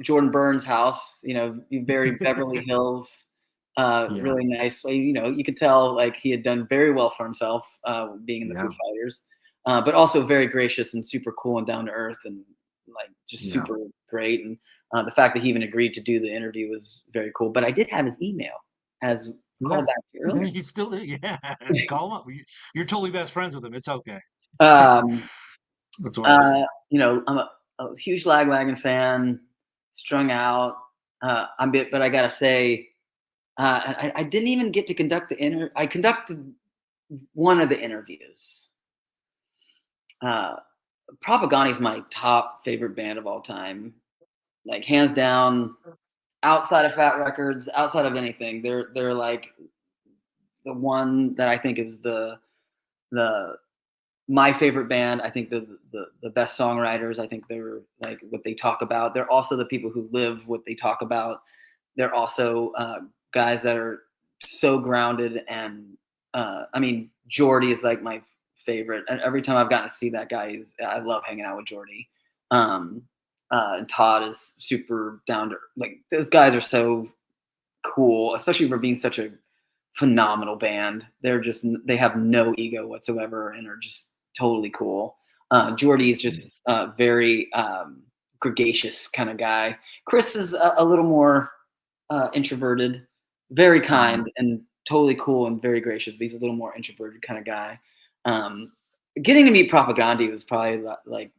Jordan Burns' house. Very Beverly Hills, really nice. You could tell like he had done very well for himself, being in the Foo Fighters, but also very gracious and super cool and down to earth and like just super great. And the fact that he even agreed to do the interview was very cool. But I did have his email as. Call back earlier. You still do, call him up. You're totally best friends with him. It's okay. That's what I'm a huge Lagwagon fan. Strung out. But I gotta say, I didn't even get to conduct I conducted one of the interviews. Propagandi's my top favorite band of all time, like hands down. Outside of Fat Records, outside of anything, they're like the one that I think is my favorite band. I think the best songwriters. I think they're like what they talk about. They're also the people who live what they talk about. They're also guys that are so grounded. And Jordy is like my favorite. And every time I've gotten to see that guy, I love hanging out with Jordy. And Todd is super down to, like, those guys are so cool, especially for being such a phenomenal band. They have no ego whatsoever and are just totally cool. Jordy is just a very gregarious kind of guy. Chris is a little more introverted, very kind and totally cool and very gracious, but he's a little more introverted kind of guy. Getting to meet Propagandi was probably like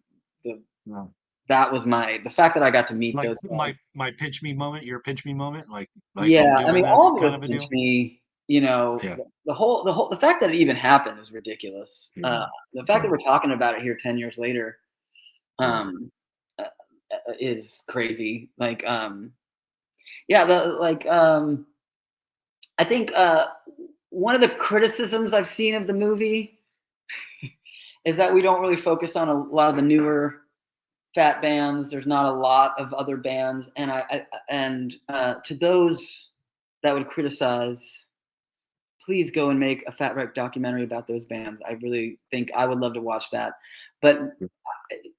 that was the fact that I got to meet those guys. My pinch me moment, your pinch me moment, like all of it pinch me. The fact that it even happened is ridiculous. The fact that we're talking about it here 10 years later, is crazy. Like, I think one of the criticisms I've seen of the movie is that we don't really focus on a lot of the newer Fat bands. There's not a lot of other bands, and to those that would criticize, please go and make a Fat Wreck documentary about those bands. I really think I would love to watch that. But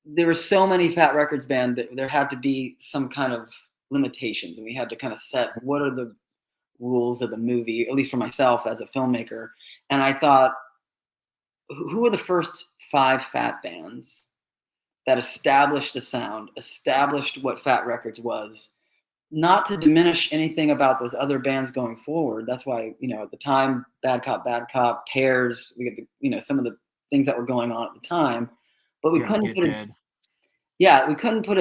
there were so many Fat Records bands that there had to be some kind of limitations, and we had to kind of set what are the rules of the movie, at least for myself as a filmmaker. And I thought, who were the first 5 Fat bands that established a sound, established what Fat Records was, not to diminish anything about those other bands going forward. That's why, at the time, Bad Cop, Pairs, we get some of the things that were going on at the time, but we couldn't put we couldn't put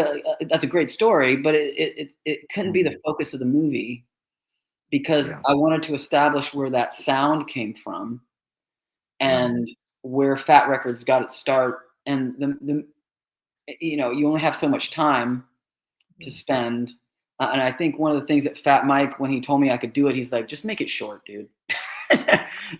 that's a great story, but it couldn't be the focus of the movie, because I wanted to establish where that sound came from. And where Fat Records got its start, and the you know, you only have so much time to spend. And I think one of the things that Fat Mike, when he told me I could do it, he's like, just make it short, dude.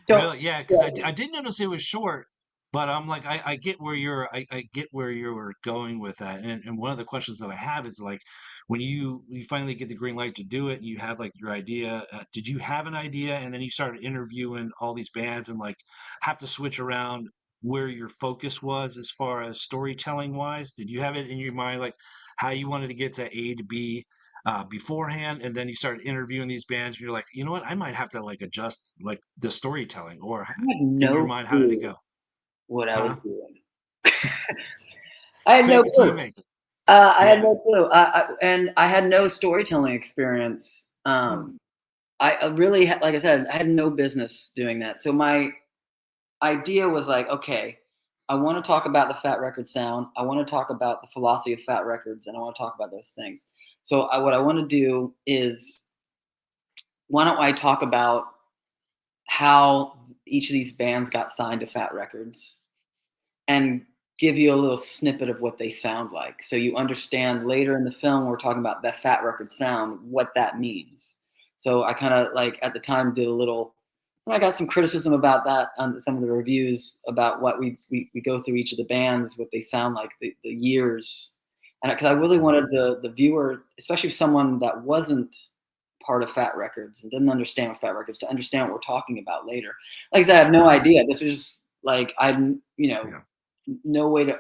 Really? Yeah, because I did notice it was short, but I'm like, I get where I get where you're going with that. And one of the questions that I have is like, when you finally get the green light to do it, and you have like your idea, did you have an idea and then you started interviewing all these bands and like have to switch around where your focus was as far as storytelling wise? Did you have it in your mind like how you wanted to get to A to B beforehand, and then you started interviewing these bands, and you're like, you know what, I might have to like adjust like the storytelling, or I had in your no mind, how did it clue go? what I was Huh? doing. I had no Fake it till you clue. make it. I had Yeah. no clue. And I had no storytelling experience. I really, like I said, I had no business doing that. So my idea was like, okay, I want to talk about the Fat Record sound. I want to talk about the philosophy of Fat Records, and I want to talk about those things. So what I want to do is, why don't I talk about how each of these bands got signed to Fat Records, and give you a little snippet of what they sound like, so you understand later in the film we're talking about that Fat Record sound, what that means. So I kind of like at the time did a little, and I got some criticism about that on some of the reviews about what we go through each of the bands, what they sound like, the years, and because I really wanted the viewer, especially someone that wasn't part of Fat Records and didn't understand what Fat Records, to understand what we're talking about later. Like I said, I have no idea. This was just like no way to.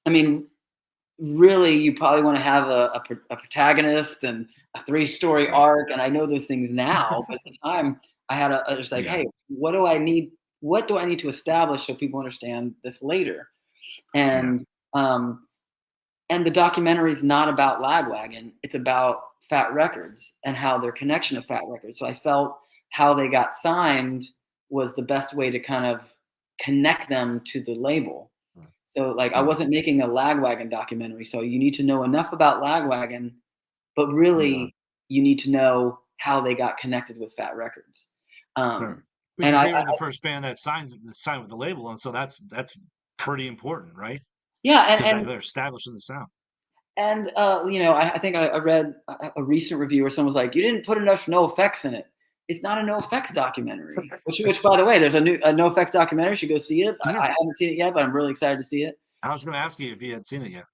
I mean, really, you probably want to have a protagonist and a 3-story arc, and I know those things now. But at the time, I was like, hey, what do I need? What do I need to establish so people understand this later? And the documentary is not about Lagwagon. It's about Fat Records and how their connection to Fat Records. So I felt how they got signed was the best way to kind of connect them to the label. So like I wasn't making a Lagwagon documentary. So you need to know enough about Lagwagon, but really you need to know how they got connected with Fat Records. Because And they were the first band that signed with the label, and so that's pretty important, right? yeah, Because they're establishing the sound. And I think I read a recent review where someone was like, "You didn't put enough no effects in it." It's not a no effects documentary. Which, by the way, there's a no effects documentary. You should go see it. I haven't seen it yet, but I'm really excited to see it. I was going to ask you if you had seen it yet.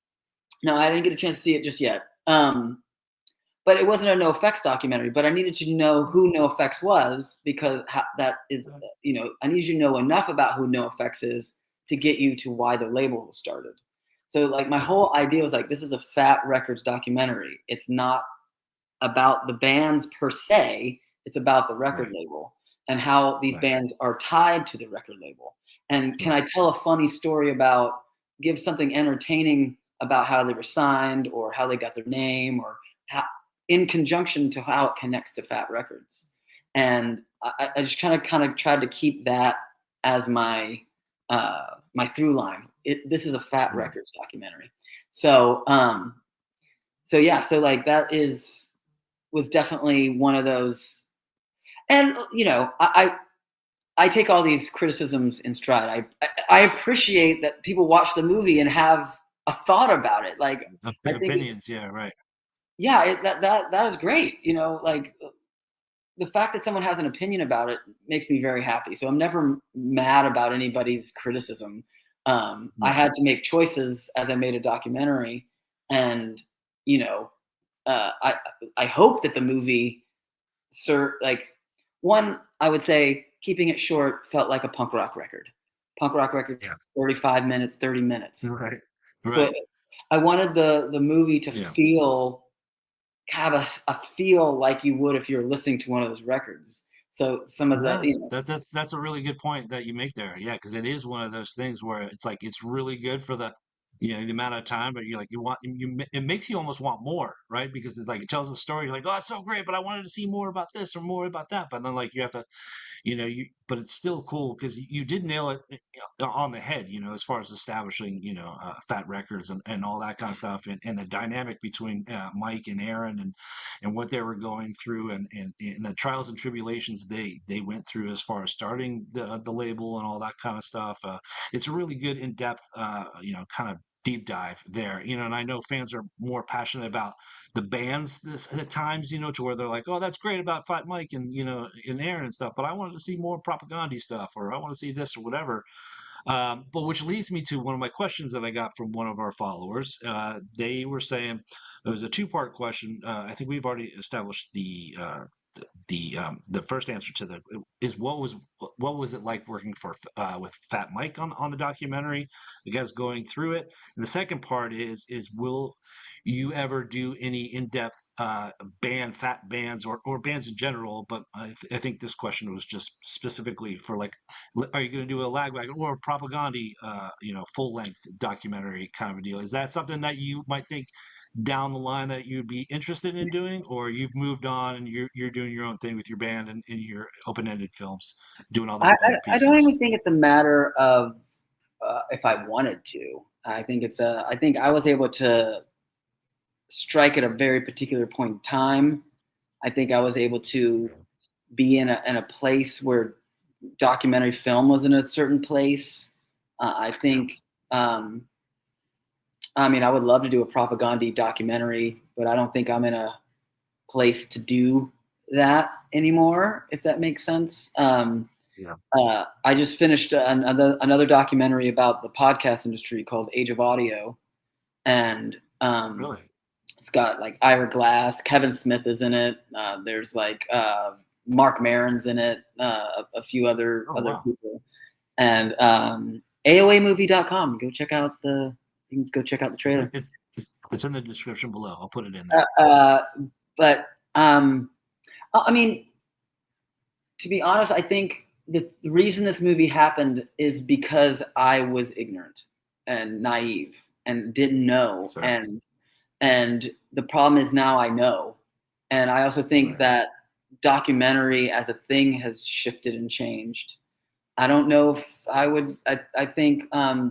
No, I didn't get a chance to see it just yet. But it wasn't a no effects documentary. But I needed to know who No Effects was, because that is, I need you to know enough about who No Effects is to get you to why the label was started. So like my whole idea was like, this is a Fat Records documentary. It's not about the bands per se. It's about the record label and how these bands are tied to the record label. And can I tell a funny story give something entertaining about how they were signed or how they got their name, or how, in conjunction to how it connects to Fat Records. And I just kind of tried to keep that as my my through line. This is a Fat Records documentary. So so like that was definitely one of those. And I take all these criticisms in stride. I appreciate that people watch the movie and have a thought about it. Like opinions, right. Yeah, that is great. Like the fact that someone has an opinion about it makes me very happy. So I'm never mad about anybody's criticism. I had to make choices as I made a documentary, and I hope that the movie, I would say, keeping it short, felt like a punk rock record. Punk rock record, 35 minutes, 30 minutes. Right. But I wanted the movie to have a feel like you would if you're listening to one of those records. So some of that's a really good point that you make there. Yeah, because it is one of those things where it's like it's really good for the the amount of time, but it makes you almost want more, right? Because it tells a story. You're like, oh, it's so great, but I wanted to see more about this or more about that. But then you have to but it's still cool because you did nail it on the head, as far as establishing, Fat Records and all that kind of stuff, and the dynamic between Mike and Aaron and what they were going through and the trials and tribulations they went through as far as starting the label and all that kind of stuff. It's a really good in-depth, kind of deep dive there, and I know fans are more passionate about the bands this at times, to where they're like, oh, that's great about Fat Mike and and Aaron and stuff, but I wanted to see more Propaganda stuff, or I want to see this or whatever. But which leads me to one of my questions that I got from one of our followers. They were saying it was a two-part question. I think we've already established the first answer to that is what was it like working for with Fat Mike on the documentary, I guess, going through it. And the second part is will you ever do any in-depth fat bands or bands in general, but I think this question was just specifically for, like, are you going to do a lag or a Propaganda full length documentary kind of a deal? Is that something that you might think down the line that you'd be interested in doing, or you've moved on and you're doing your own thing with your band and in your open-ended films, doing all the I, other I pieces? don't even think it's a matter of if I wanted to. I think I think I was able to strike at a very particular point in time. I think I was able to be in a place where documentary film was in a certain place. I think, I would love to do a Propaganda documentary, but I don't think I'm in a place to do that anymore, if that makes sense. I just finished another documentary about the podcast industry called Age of Audio, and Really? it's got like Ira Glass, Kevin Smith is in it. There's like Mark Maron's in it, a few other wow. people, and AOAmovie.com. Go check out the trailer. It's in the description below. I'll put it in there. But to be honest, I think the reason this movie happened is because I was ignorant and naive and didn't know. Sorry. And the problem is now I know. And I also think that documentary as a thing has shifted and changed. I don't know if I would. I think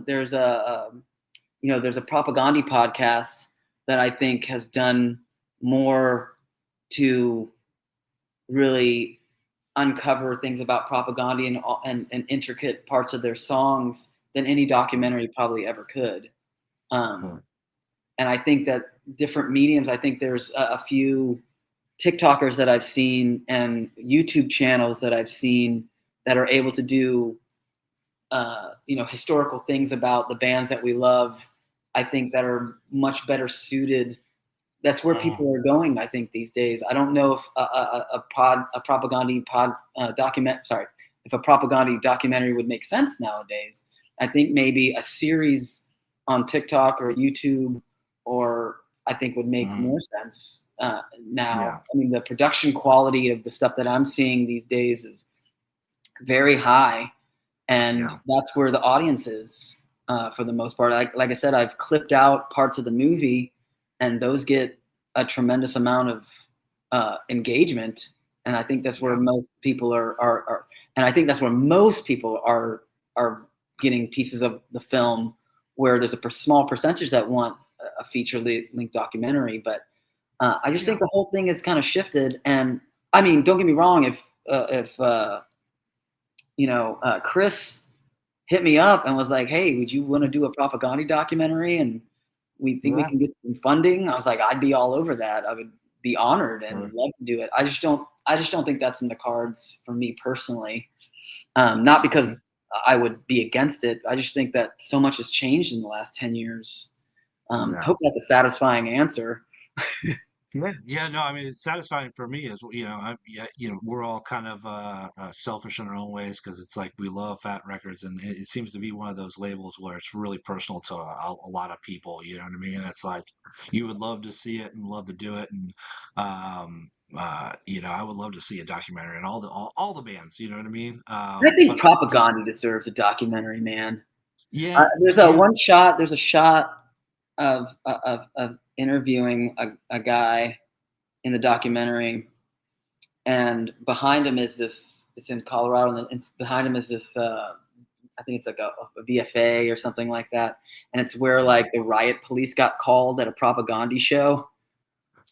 there's a Propaganda podcast that I think has done more to really uncover things about Propaganda and intricate parts of their songs than any documentary probably ever could. And I think that different mediums, I think there's a few TikTokers that I've seen and YouTube channels that I've seen that are able to do, historical things about the bands that we love. I think that are much better suited. That's where people are going, I think, these days. I don't know if if a Propaganda documentary would make sense nowadays. I think maybe a series on TikTok or YouTube, or I think would make more sense now. Yeah. I mean, the production quality of the stuff that I'm seeing these days is very high, and that's where the audience is for the most part. Like I said, I've clipped out parts of the movie, and those get a tremendous amount of engagement, and I think that's where most people are, and I think that's where most people are getting pieces of the film, where there's a small percentage that want a feature-length documentary. But I just think the whole thing has kind of shifted. And I mean, don't get me wrong, if Chris hit me up and was like, hey, would you want to do a Propaganda documentary, and we think we can get some funding, I was like, I'd be all over that. I would be honored and love to do it. I just don't think that's in the cards for me personally. Not because I would be against it. I just think that so much has changed in the last 10 years. I hope that's a satisfying answer. Yeah, no, I mean, it's satisfying for me as we're all kind of selfish in our own ways, because it's like we love Fat Records, and it seems to be one of those labels where it's really personal to a lot of people. You know what I mean? It's like you would love to see it and love to do it, and I would love to see a documentary and all the bands. You know what I mean? I think Propaganda deserves a documentary, man. Yeah, there's a shot of interviewing a guy in the documentary, and behind him is this it's in Colorado, and it's behind him is this. I think it's like a VFA or something like that, and it's where like the riot police got called at a propaganda show.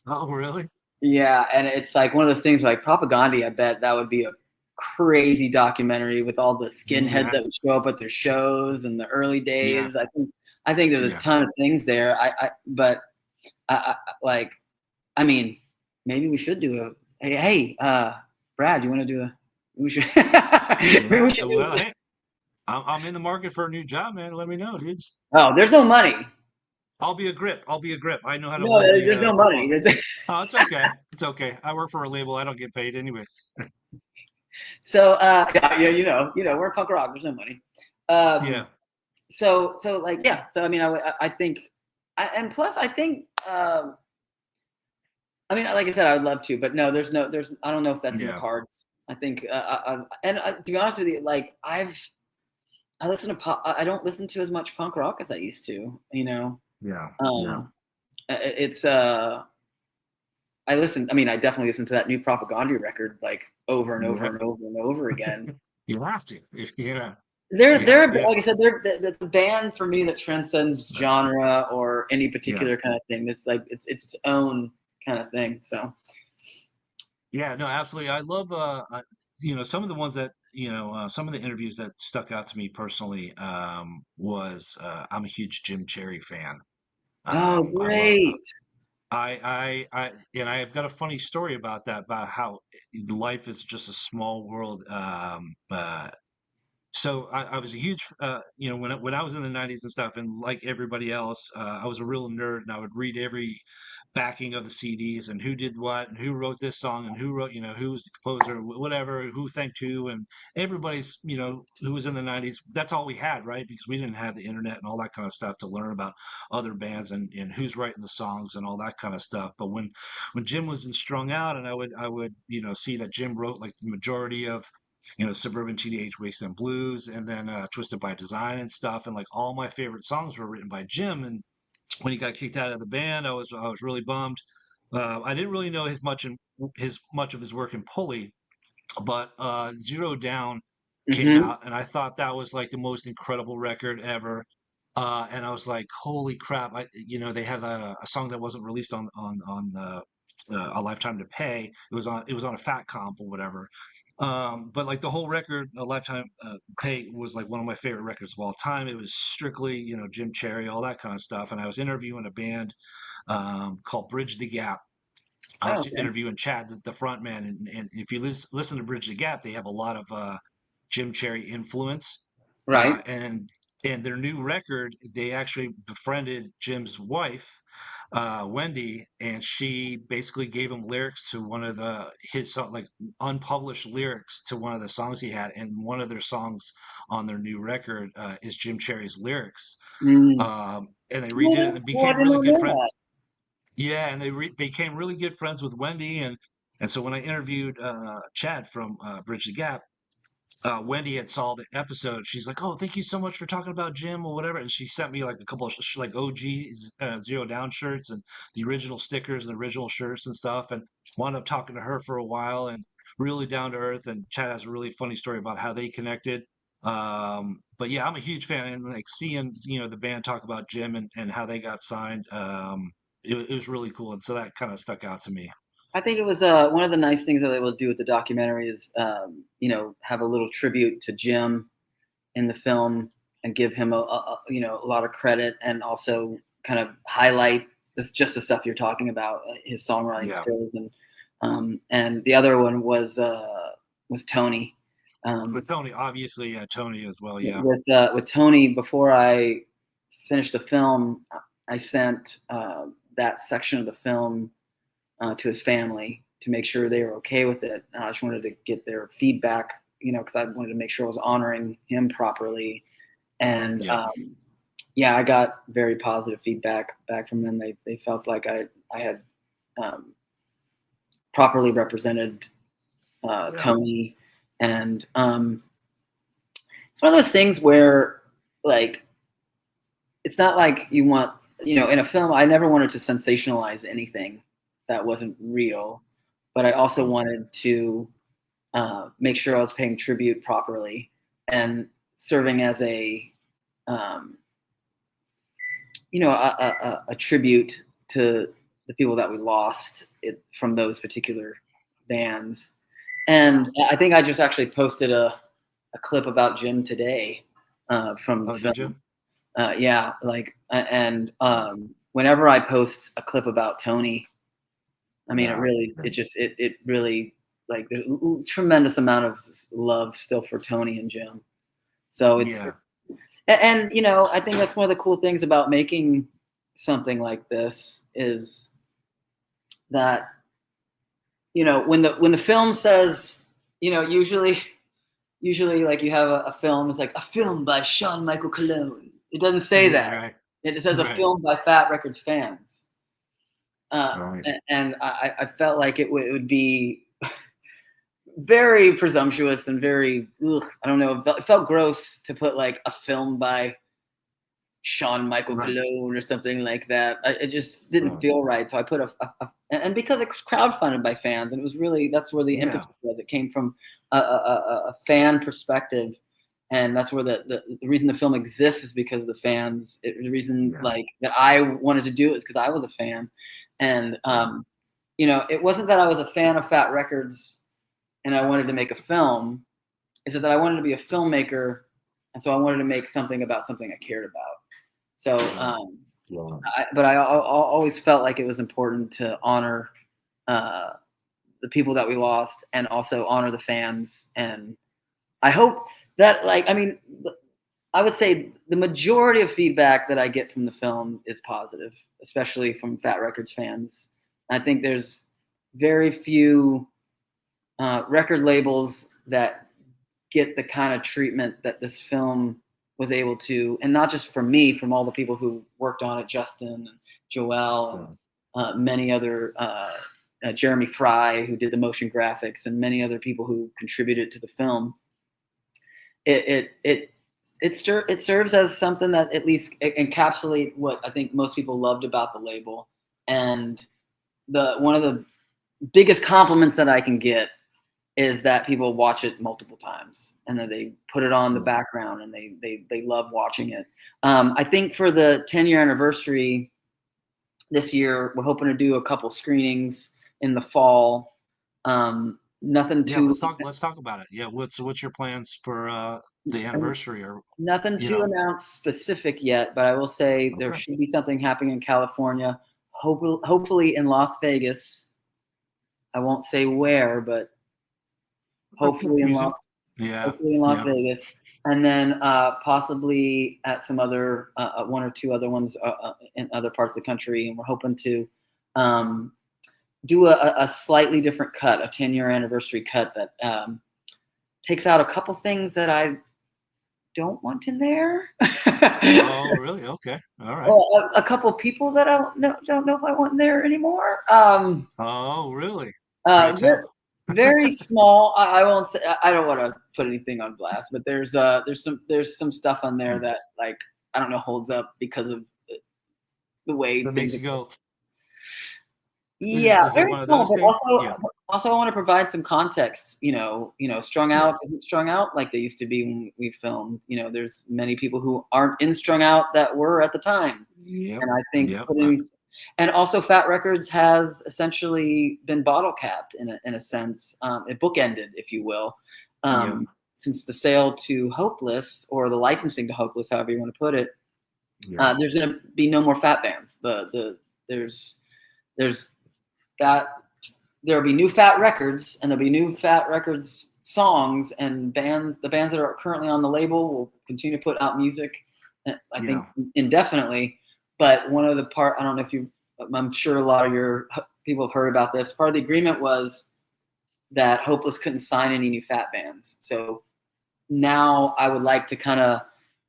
Oh, really? Yeah, and it's like one of those things where, like propaganda. I bet that would be a crazy documentary with all the skinheads that would show up at their shows in the early days. I think there's a ton of things there. But I mean, maybe we should do a hey, Brad, you want to do a? We should. Maybe we should do hey, I'm in the market for a new job, man. Let me know, dude. Oh, there's no money. I'll be a grip. I know how to. No, there's no money. Oh, it's okay. It's okay. I work for a label. I don't get paid anyways. So, you know, we're punk rock. There's no money. So like, yeah. So I mean, I think, and plus I think, I mean, like I said, I would love to, but no, I don't know if that's in the cards. I think, to be honest with you, like I listen to pop. I don't listen to as much punk rock as I used to. You know. Yeah. It's I definitely listen to that new Propaganda record like over and over and over and over again. You have to. Yeah. They're like I said, they're the band for me that transcends genre or any particular kind of thing. It's like it's its own kind of thing. So. Yeah, no, absolutely. I love some of the ones that some of the interviews that stuck out to me personally was I'm a huge Jim Cherry fan. Oh, great. I've got a funny story about that, about how life is just a small world. So I was a huge, when I was in the 90s and stuff, and like everybody else, I was a real nerd, and I would read every backing of the CDs and who did what and who wrote this song and who wrote, who was the composer, whatever, who thanked who, and everybody's, who was in the 90s. That's all we had, right? Because we didn't have the internet and all that kind of stuff to learn about other bands and who's writing the songs and all that kind of stuff. But when Jim was in Strung Out, and I would see that Jim wrote like the majority of Suburban TDH Wasteland Blues, and then Twisted by Design and stuff, and like all my favorite songs were written by Jim. And when he got kicked out of the band, I was really bummed. I didn't really know much of his work in Pulley, but Zero Down came out, and I thought that was like the most incredible record ever. And I was like, holy crap! They had a song that wasn't released on A Lifetime to Pay. It was on a Fat Comp or whatever. But like the whole record, A Lifetime Pay, was like one of my favorite records of all time. It was strictly, Jim Cherry, all that kind of stuff. And I was interviewing a band called Bridge the Gap. I was interviewing Chad, the front man, and if you listen to Bridge the Gap, they have a lot of Jim Cherry influence. Right. And their new record, they actually befriended Jim's wife, Wendy, and she basically gave him lyrics to one of his like unpublished lyrics to one of the songs he had, and one of their songs on their new record is Jim Cherry's lyrics. And they redid it and became really good friends. Yeah, and they became really good friends with Wendy, and so when I interviewed Chad from Bridge the Gap, Wendy had saw the episode. She's like, "Oh, thank you so much for talking about Jim or whatever," and she sent me like a couple of like OG Zero Down shirts and the original stickers and the original shirts and stuff, and wound up talking to her for a while, and really down to earth. And Chad has a really funny story about how they connected. But yeah, I'm a huge fan, and like seeing the band talk about Jim and how they got signed, it was really cool, and so that kind of stuck out to me. I think it was one of the nice things that they will do with the documentary is, have a little tribute to Jim in the film and give him a lot of credit, and also kind of highlight just the stuff you're talking about, his songwriting skills, and the other one was Tony. With Tony, obviously, Tony as well, yeah. With Tony, before I finished the film, I sent that section of the film to his family to make sure they were okay with it. I just wanted to get their feedback, because I wanted to make sure I was honoring him properly. And I got very positive feedback back from them. They felt like I had properly represented Tony. And it's one of those things where, like, it's not like you want, in a film, I never wanted to sensationalize anything that wasn't real, but I also wanted to make sure I was paying tribute properly and serving as a tribute to the people that we lost from those particular bands. And I think I just actually posted a clip about Jim today from the film. Whenever I post a clip about Tony, I mean, it really, like, there's a tremendous amount of love still for Tony and Jim. So it's, and I think that's one of the cool things about making something like this is that, when the film says, usually like you have a film, it's like a film by Shaun Michael Colón. It doesn't say that. Right. It says a film by Fat Records fans. And I felt like it would be very presumptuous and very, I don't know, it felt gross to put like a film by Shaun Michael Colón or something like that. It just didn't feel right. So I put and because it was crowdfunded by fans, and it was really, that's where the impetus was. It came from a fan perspective. And that's where the reason the film exists is because of the fans. The reason like that I wanted to do it is because I was a fan. And, it wasn't that I was a fan of Fat Records and I wanted to make a film. Is that I wanted to be a filmmaker. And so I wanted to make something about something I cared about. So, but I always felt like it was important to honor the people that we lost and also honor the fans. And I hope that, like, I mean, I would say the majority of feedback that I get from the film is positive, especially from Fat Records fans. I think there's very few record labels that get the kind of treatment that this film was able to, and not just from me, from all the people who worked on it, Justin and Joel and many other, Jeremy Fry, who did the motion graphics, and many other people who contributed to the film. It serves as something that at least encapsulate what I think most people loved about the label. And one of the biggest compliments that I can get is that people watch it multiple times and then they put it on the background and they love watching it. I think for the 10-year anniversary this year, we're hoping to do a couple screenings in the fall. Nothing too. Let's talk about it. Yeah, what's your plans for the anniversary? Or nothing to announce specific yet, but I will say there should be something happening in California, hopefully in Las Vegas. I won't say where, but hopefully in Las Vegas, and then possibly at some other one or two other ones in other parts of the country, and we're hoping to do a slightly different cut, a 10-year anniversary cut that takes out a couple things that I don't want in there. Oh, really? Okay. All right. Well, a couple people that I don't know if I want in there anymore. Oh, really? Very small. I won't say. I don't want to put anything on blast, but there's some stuff on there that, like, I don't know, holds up because of the way that makes you go. Yeah, very small, but also I want to provide some context. Strung Out isn't strung out like they used to be when we filmed. There's many people who aren't in Strung Out that were at the time, and I think and also Fat Records has essentially been bottle capped in a sense. It bookended, if you will, since the sale to Hopeless, or the licensing to Hopeless, however you want to put it. There's going to be no more Fat bands. There'll be new Fat Records, and there'll be new Fat Records songs, and the bands that are currently on the label will continue to put out music, I think, indefinitely. But one of the I don't know if I'm sure a lot of your people have heard about this. Part of the agreement was that Hopeless couldn't sign any new Fat bands. So now I would like to kind of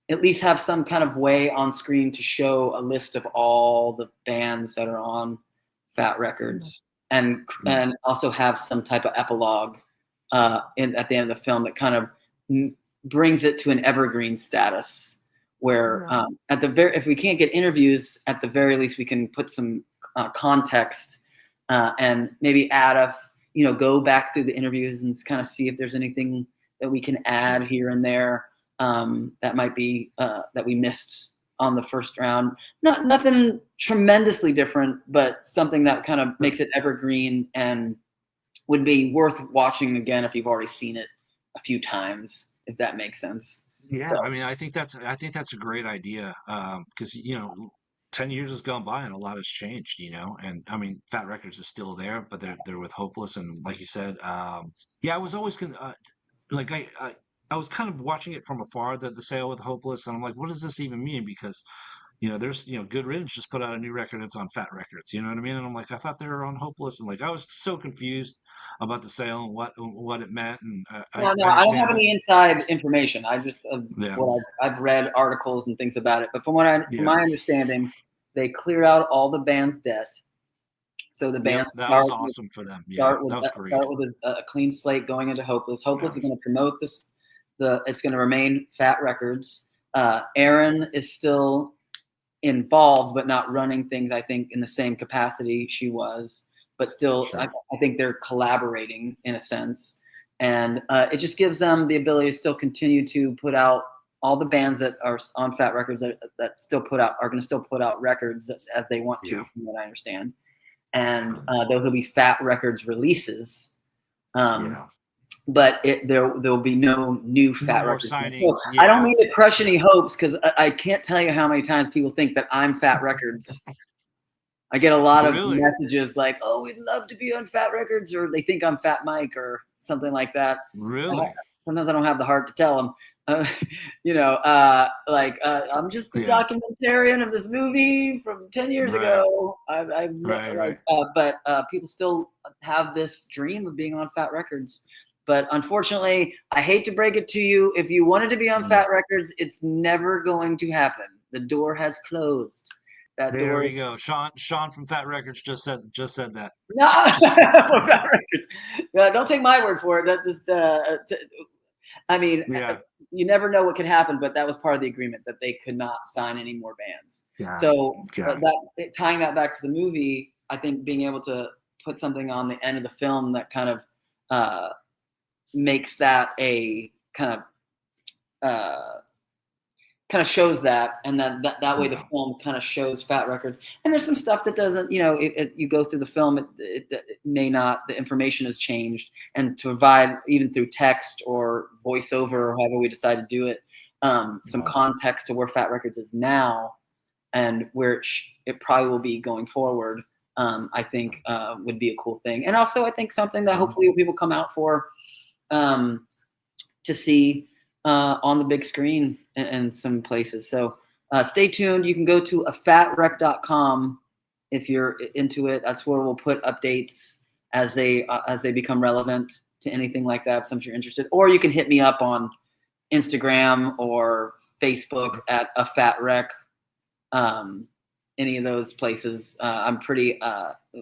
at least have some kind of way on screen to show a list of all the bands that are on Fat Records, and also have some type of epilogue at the end of the film that kind of brings it to an evergreen status, where if we can't get interviews, at the very least we can put some context and maybe add go back through the interviews and kind of see if there's anything that we can add here and there that might be that we missed on the first round. Nothing tremendously different, but something that kind of makes it evergreen and would be worth watching again if you've already seen it a few times, if that makes sense. Yeah, I mean, I think that's a great idea, because 10 years has gone by and a lot has changed, and I mean, Fat Records is still there, but they're with Hopeless, and like you said, yeah, I was always like I was kind of watching it from afar, the sale with Hopeless, and I'm like, what does this even mean? Because there's Good Riddance just put out a new record that's on Fat Records, you know what I mean? And I'm like, I thought they were on Hopeless, and like I was so confused about the sale and what it meant. And I don't have any inside information. I just I've read articles and things about it. But from my understanding, they cleared out all the band's debt. So the band that was awesome for them. Yeah, that was great. Start with a clean slate going into Hopeless. Hopeless is going to promote this. It's going to remain Fat Records. Erin is still involved, but not running things, I think, in the same capacity she was. But still, sure. I think they're collaborating in a sense. And it just gives them the ability to still continue to put out all the bands that are on Fat Records that still are going to still put out records as they want to, from what I understand. And those will be Fat Records releases. But there will be no new Fat Records. So I don't mean to crush any hopes, because I can't tell you how many times people think that I'm Fat Records. I get a lot of messages like, "Oh, we'd love to be on Fat Records," or they think I'm Fat Mike or something like that. Really? Sometimes I don't have the heart to tell them. I'm just the documentarian of this movie from 10 years ago. But people still have this dream of being on Fat Records. But unfortunately, I hate to break it to you, if you wanted to be on Fat Records, it's never going to happen. The door has closed. There you go. Shaun from Fat Records just said that. No, Fat Records. Don't take my word for it. That just, you never know what can happen, but that was part of the agreement, that they could not sign any more bands. Tying that back to the movie, I think being able to put something on the end of the film that kind of makes that a kind of shows that, and then that way the film kind of shows Fat Records. And there's some stuff that doesn't, you go through the film, it may not, the information has changed, and to provide, even through text or voiceover or however we decide to do it, some context to where Fat Records is now and where it probably will be going forward, I think would be a cool thing. And also I think something that hopefully people come out for, to see on the big screen in some places. So stay tuned. You can go to afatwreck.com if you're into it. That's where we'll put updates as they become relevant to anything like that, if you're interested. Or you can hit me up on Instagram or Facebook at afatwreck. Any of those places. I'm pretty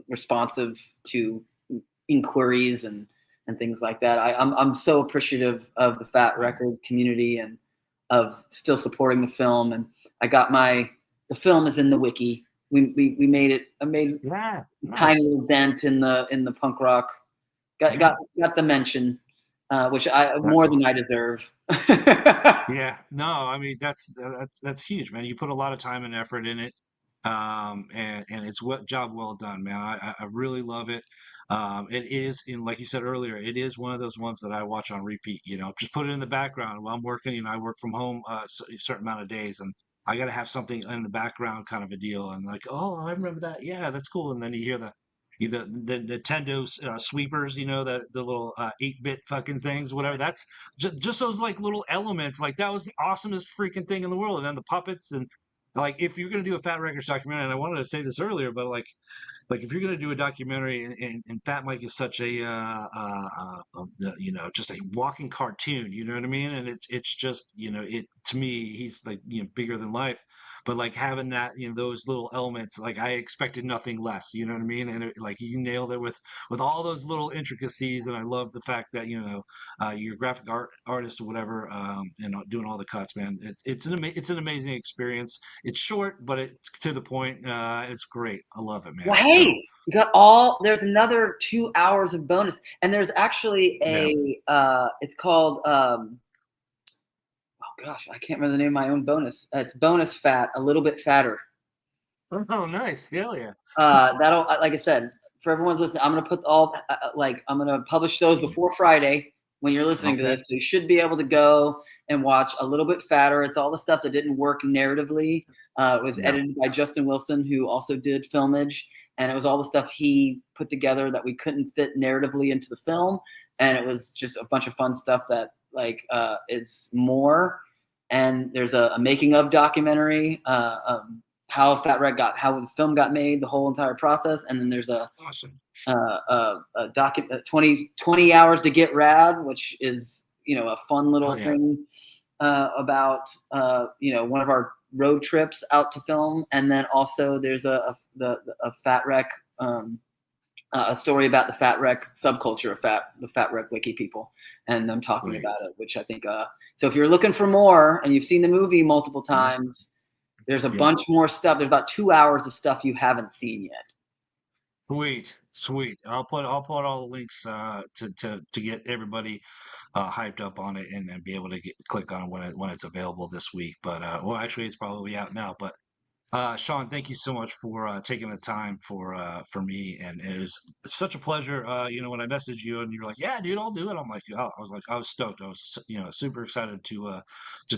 responsive to inquiries and things like that. I'm so appreciative of the Fat Record community and of still supporting the film. And the film is in the wiki. We made it. I made a tiny little dent in the punk rock. Got the mention, which more than I deserve. Yeah, no, I mean that's huge, man. You put a lot of time and effort in it. And it's job well done, man. I really love it. It is, like you said earlier, it is one of those ones that I watch on repeat. Just put it in the background while I'm working. I work from home a certain amount of days, and I got to have something in the background, kind of a deal. And like, oh, I remember that. Yeah, that's cool. And then you hear the Nintendo sweepers, the little 8-bit fucking things, whatever. That's just those like little elements. Like that was the awesomest freaking thing in the world. And then the puppets and. Like, if you're going to do a Fat Records documentary, and I wanted to say this earlier, but like if you're going to do a documentary, and Fat Mike is such a, just a walking cartoon, you know what I mean? And it's just, to me, he's like, bigger than life. But like having that, those little elements, like I expected nothing less, you know what I mean? And like you nailed it with all those little intricacies. And I love the fact that, you're a graphic artist or whatever, and doing all the cuts, man. It's an amazing experience. It's short, but it's to the point. It's great. I love it, man. Well, hey, You got all. There's another 2 hours of bonus, and there's actually a. It's called. Oh gosh, I can't remember the name of my own bonus. It's bonus fat, a little bit fatter. Oh, nice. Hell yeah. That'll, like I said, for everyone's listening, I'm gonna put all I'm gonna publish those before Friday when you're listening to this. So you should be able to go and watch a little bit fatter. It's all the stuff that didn't work narratively. It was edited by Justin Wilson, who also did filmage, and it was all the stuff he put together that we couldn't fit narratively into the film. And it was just a bunch of fun stuff that is more. And there's a making of documentary, how the film got made, the whole entire process. And then there's a 20 hours to get rad, which is, a fun little thing about, one of our road trips out to film. And then also there's a Fat Wreck, a story about the Fat Wreck subculture of the Fat Wreck Wiki people, and them talking about it, which I think. So if you're looking for more and you've seen the movie multiple times, there's a bunch more stuff. There's about 2 hours of stuff you haven't seen yet. Sweet. I'll put all the links to get everybody hyped up on it and be able to click on it when it's available this week. But well, actually, it's probably out now. But Shaun, thank you so much for taking the time for me, and it was such a pleasure. When I messaged you and you're like, "Yeah, dude, I'll do it," I'm like, "Oh," I was stoked. I was super excited to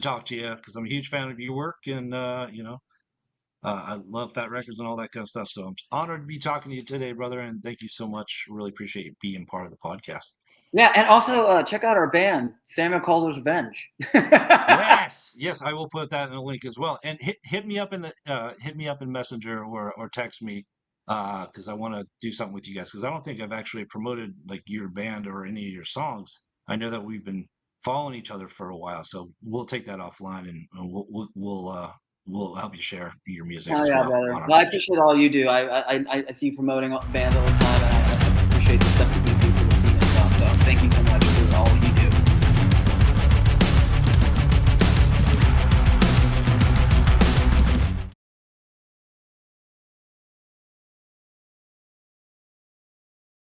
talk to you because I'm a huge fan of your work, and I love Fat Records and all that kind of stuff. So I'm honored to be talking to you today, brother, and thank you so much. Really appreciate you being part of the podcast. Yeah, and also check out our band, Samuel Calder's Revenge. Yes, I will put that in a link as well. And hit me up in Messenger or text me because I want to do something with you guys because I don't think I've actually promoted like your band or any of your songs. I know that we've been following each other for a while, so we'll take that offline and we'll help you share your music. Oh yeah, brother. Well, I appreciate all you do. I see you promoting bands all the time, and I appreciate the stuff you do.